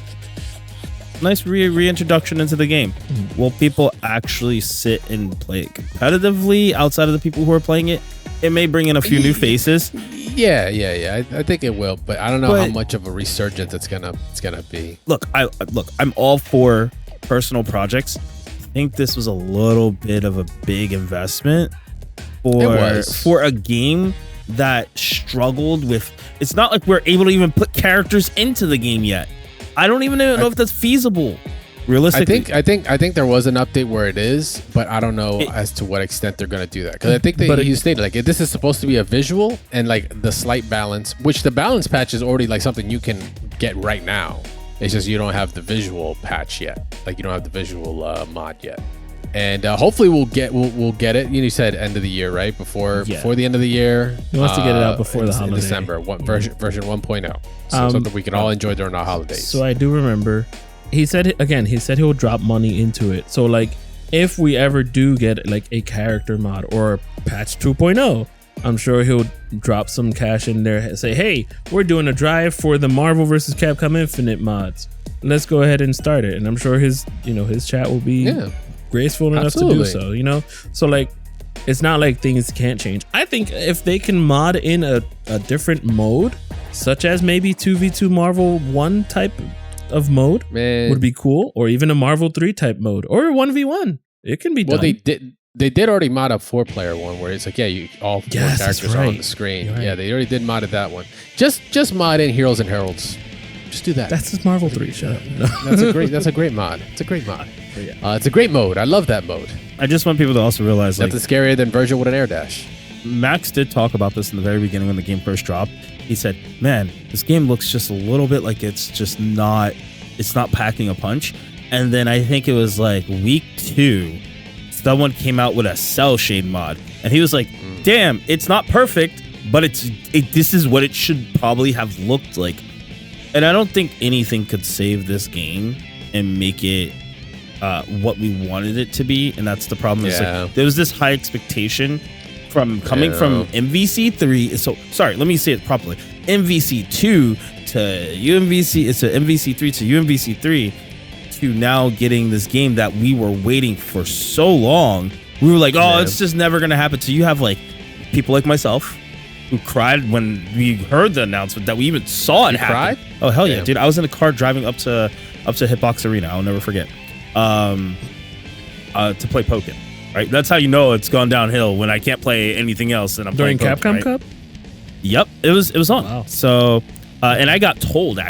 reintroduction into the game. Will people actually sit and play it competitively outside of the people who are playing it? It may bring in a few new faces. Yeah. I think it will, but I don't know how much of a resurgence it's gonna be. Look, I'm all for personal projects. I think this was a little bit of a big investment for a game that struggled with. It's not like we're able to even put characters into the game yet. I don't even know if that's feasible. Realistically, I think there was an update where it is, but I don't know as to what extent they're going to do that, because I think you stated like this is supposed to be a visual and like the slight balance, which the balance patch is already like something you can get right now. It's just you don't have the visual patch yet. Like you don't have the visual mod yet, and hopefully we'll get it. You said end of the year, right? Before the end of the year. He wants to get it out before the holiday. December. Version 1.0. So something we can all enjoy during our holidays. So I do remember he said he'll drop money into it. So like if we ever do get like a character mod or patch 2.0, I'm sure he'll drop some cash in there and say, hey, we're doing a drive for the Marvel vs. Capcom Infinite mods. Let's go ahead and start it. And I'm sure his chat will be graceful enough to do so, So like, it's not like things can't change. I think if they can mod in a different mode, such as maybe 2v2 Marvel 1 type of mode, would be cool. Or even a Marvel 3 type mode or 1v1. It can be done. Well, they did already mod a 4-player one where it's like, all 4 characters are on the screen. Right. Yeah, they already did modded that one. Just mod in Heroes and Heralds. Just do that. That's just Marvel 3. Shut up. No. That's a great mod. It's a great mod. It's a great mode. I love that mode. I just want people to also realize that's scarier than version with an air dash. Max did talk about this in the very beginning when the game first dropped. He said, man, this game looks just a little bit like it's not packing a punch. And then I think it was like week 2, someone came out with a cell shade mod. And he was like, damn, it's not perfect, but this is what it should probably have looked like. And I don't think anything could save this game and make it what we wanted it to be. And that's the problem. Like, there was this high expectation from MvC 3. So sorry, let me say it properly. MvC 2 to UMVC. It's a MvC 3 to UMVC 3 to now getting this game that we were waiting for so long. We were like, oh, it's just never gonna happen. So you have like people like myself who cried when we heard the announcement that we even saw it happen. Cried? Oh hell yeah, dude! I was in the car driving up to Hitbox Arena. I'll never forget. To play Pokken. Right, that's how you know it's gone downhill when I can't play anything else and I'm during playing Capcom Pokken, right? Cup. Yep, it was on. Wow. So, and I got told,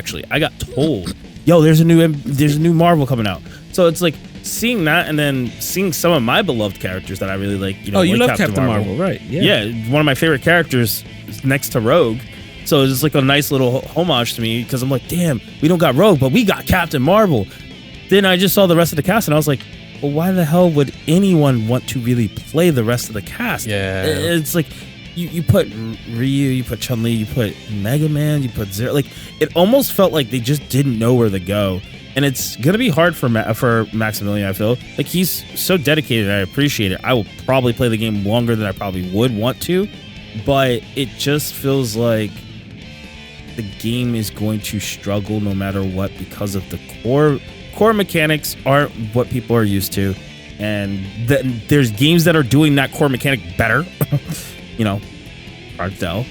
yo, there's a new Marvel coming out. So it's like seeing that and then seeing some of my beloved characters that I really like. You know, you like love Captain Marvel, right? Yeah, one of my favorite characters is next to Rogue. So it's just like a nice little homage to me because I'm like, damn, we don't got Rogue, but we got Captain Marvel. Then I just saw the rest of the cast and I was like, well, why the hell would anyone want to really play the rest of the cast? Yeah, it's like you put Ryu, you put Chun-Li, you put Mega Man, you put Zero. Like it almost felt like they just didn't know where to go, and it's gonna be hard for Maximilian. I feel like he's so dedicated. I appreciate it. I will probably play the game longer than I probably would want to, but it just feels like the game is going to struggle no matter what because of the core mechanics aren't what people are used to, and there's games that are doing that core mechanic better. You know, Ardell.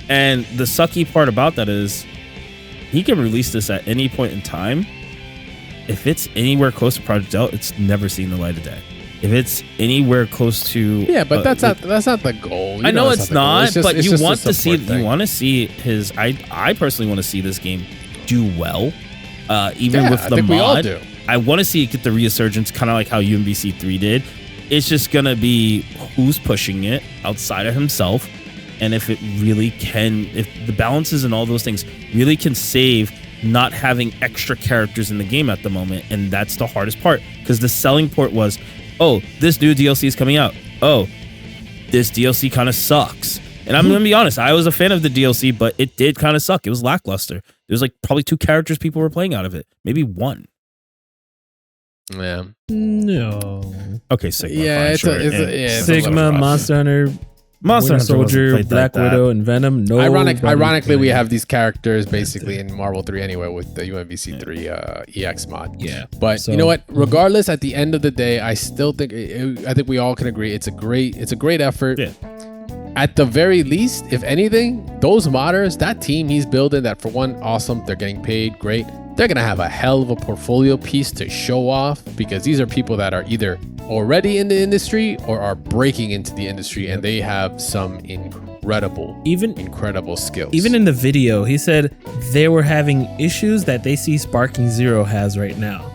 And the sucky part about that is he can release this at any point in time. If it's anywhere close to Project L, it's never seen the light of day. If it's anywhere close to but that's not the goal. I know it's not, but you want to see his. I personally want to see this game do well, even with the mod. We all do. I want to see it get the resurgence, kind of like how UMVC 3 did. It's just gonna be who's pushing it outside of himself, and if it really can, if the balances and all those things really can save not having extra characters in the game at the moment. And that's the hardest part, because the selling point was, oh, this new DLC is coming out. Oh, this DLC kind of sucks. And I'm gonna be honest, I was a fan of the DLC, but it did kind of suck. It was lackluster. There was like probably 2 characters people were playing out of it, maybe 1. Yeah. No. Okay, Sigma. Yeah, it's Sigma, Monster Hunter, Winter Soldier, Black Widow, and Venom. No. Ironically, we have these characters basically in Marvel 3 anyway with the UMVC 3 EX mod. Yeah. But so, you know what? Regardless, at the end of the day, I still think I think we all can agree it's a great effort. Yeah. At the very least, if anything, those modders, that team he's building, that for one, awesome. They're getting paid, great. They're going to have a hell of a portfolio piece to show off, because these are people that are either already in the industry or are breaking into the industry, and they have some incredible skills. Even in the video, he said they were having issues that they see Sparking Zero has right now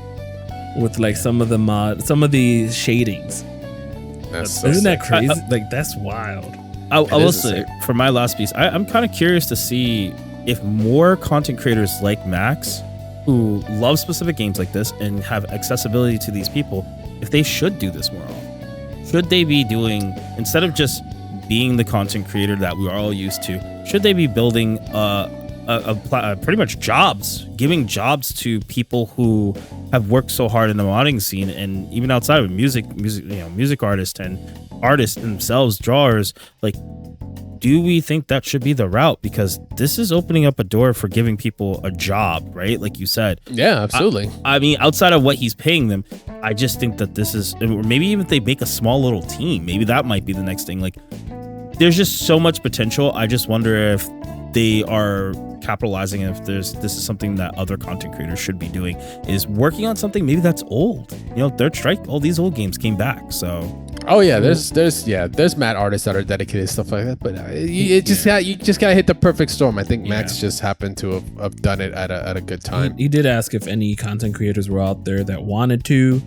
with like some of the shadings. Isn't that crazy? Like, that's wild. I will say, for my last piece, I'm kind of curious to see if more content creators like Max, who love specific games like this and have accessibility to these people, if they should do this more often. Should they be doing, instead of just being the content creator that we are all used to, should they be building pretty much jobs, giving jobs to people who have worked so hard in the modding scene, and even outside of music, music artists and artists themselves, drawers, like, do we think that should be the route? Because this is opening up a door for giving people a job, right? Like you said. Yeah, absolutely. I mean, outside of what he's paying them, I just think that this is, or maybe even if they make a small little team, maybe that might be the next thing. Like, there's just so much potential. I just wonder if they are capitalizing, if this is something that other content creators should be doing, is working on something maybe that's old. Third Strike, all these old games came back, so. Oh yeah, there's mad artists that are dedicated to stuff like that, but you just gotta hit the perfect storm. I think Max just happened to have done it at a good time. He did ask if any content creators were out there that wanted to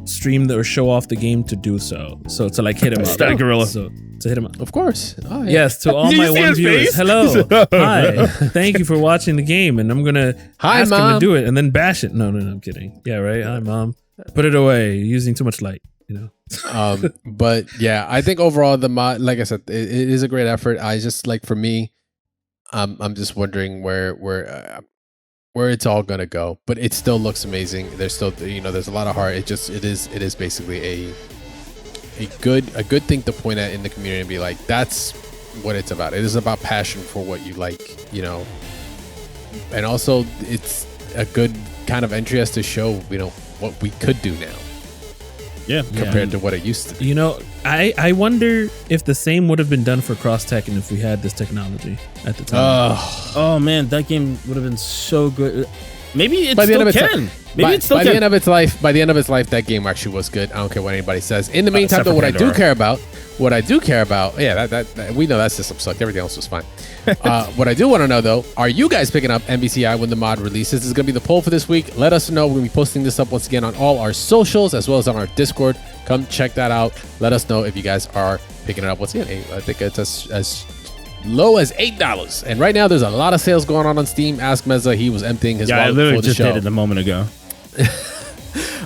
stream or show off the game to do so. So to like hit him up. StaticGorilla. So to hit him up. Of course. Oh, yeah. Yes, to all my one viewers. Hello. Hi. Thank you for watching the game. And I'm gonna ask him to do it and then bash it. No, I'm kidding. Yeah, right. Hi, Mom. Put it away. You're using too much light. But yeah, I think overall the mod, like I said, it is a great effort. I just like, for me, I'm just wondering where it's all gonna go. But it still looks amazing. There's still, there's a lot of heart. It is basically a good thing to point at in the community and be like, that's what it's about. It is about passion for what you like, and also it's a good kind of entry as to show, what we could do now. Yeah, compared to what it used to be. I wonder if the same would have been done for Crashtag and if we had this technology at the time. Oh man, that game would have been so good. Maybe it by the still end of can. Maybe it still by can. the end of its life, that game actually was good. I don't care what anybody says. In the meantime, though, what I do care about, yeah, that we know that system sucked. Everything else was fine. What I do want to know, though, are you guys picking up MvCi when the mod releases? This is going to be the poll for this week. Let us know. We're going to be posting this up once again on all our socials as well as on our Discord. Come check that out. Let us know if you guys are picking it up. Once again, I think it's as low as $8. And right now, there's a lot of sales going on Steam. Ask Mezza. He was emptying his wallet I literally before the just show. did it a moment ago.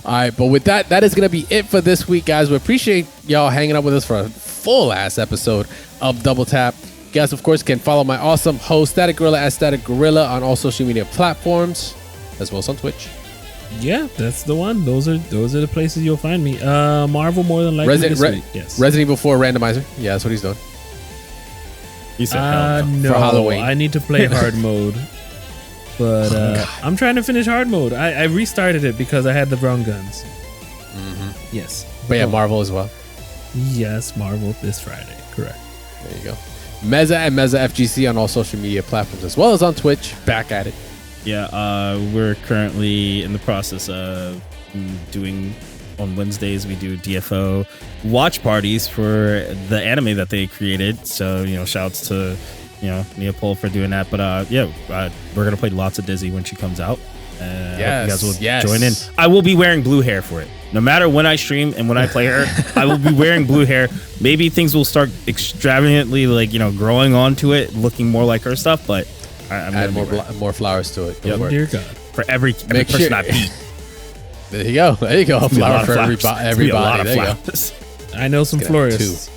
All right, but with that is going to be it for this week, guys. We appreciate y'all hanging out with us for a full-ass episode of Double Tap. You guys, of course, can follow my awesome host, StaticGorilla, at StaticGorilla on all social media platforms, as well as on Twitch. Yeah, that's the one. Those are the places you'll find me. Marvel more than likely this week. Yes. Resident Evil 4 randomizer. Yeah, that's what he's doing. He said no, for Halloween. I need to play hard mode. But I'm trying to finish hard mode. I restarted it because I had the wrong guns. Mm-hmm. Yes. But yeah, Marvel as well. Yes, Marvel this Friday. Correct. There you go. Mezza and Mezza FGC on all social media platforms as well as on Twitch. Back at it. Yeah, we're currently in the process of doing, on Wednesdays, we do DFO watch parties for the anime that they created. So, shouts to, Neopol for doing that. But we're going to play lots of Dizzy when she comes out. You guys will join in. I will be wearing blue hair for it. No matter when I stream and when I play her, I will be wearing blue hair. Maybe things will start extravagantly, growing onto it, looking more like her stuff. But I'm add more flowers to it. Yep. Dear God. For every person I beat. There you go. A flower for everybody. There you go. I know some florists.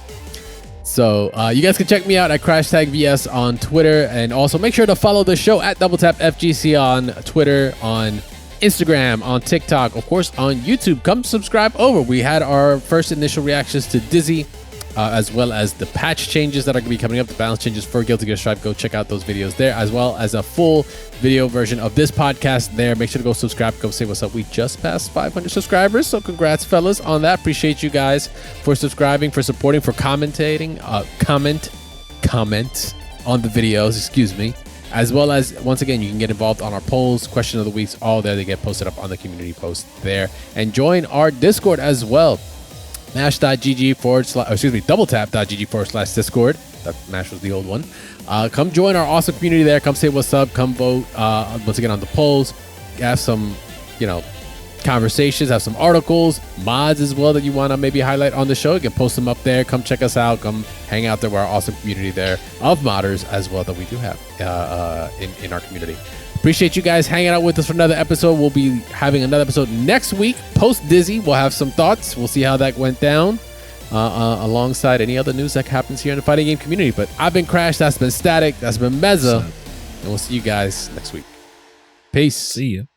So you guys can check me out at Crashtag VS on Twitter, and also make sure to follow the show at Double Tap FGC on Twitter, on Instagram, on TikTok, of course on YouTube. Come subscribe over. We had our first initial reactions to Dizzy, as well as the patch changes that are going to be coming up, the balance changes for Guilty Gear Strive. Go check out those videos there, as well as a full video version of this podcast there. Make sure to go subscribe, go say what's up. We just passed 500 subscribers, so congrats, fellas, on that. Appreciate you guys for subscribing, for supporting, for commentating, comment on the videos, excuse me, as well as, once again, you can get involved on our polls, question of the weeks, all there. They get posted up on the community post there, and join our Discord as well. doubletap.gg/Discord. That Mash was the old one. Come join our awesome community there. Come say what's up. Come vote once again on the polls. Have some, conversations. Have some articles, mods as well that you want to maybe highlight on the show. You can post them up there. Come check us out. Come hang out there with our awesome community there of modders as well that we do have in our community. Appreciate you guys hanging out with us for another episode. We'll be having another episode next week. Post Dizzy, we'll have some thoughts. We'll see how that went down alongside any other news that happens here in the fighting game community. But I've been Crash. That's been Static. That's been Mezza. And we'll see you guys next week. Peace. See you.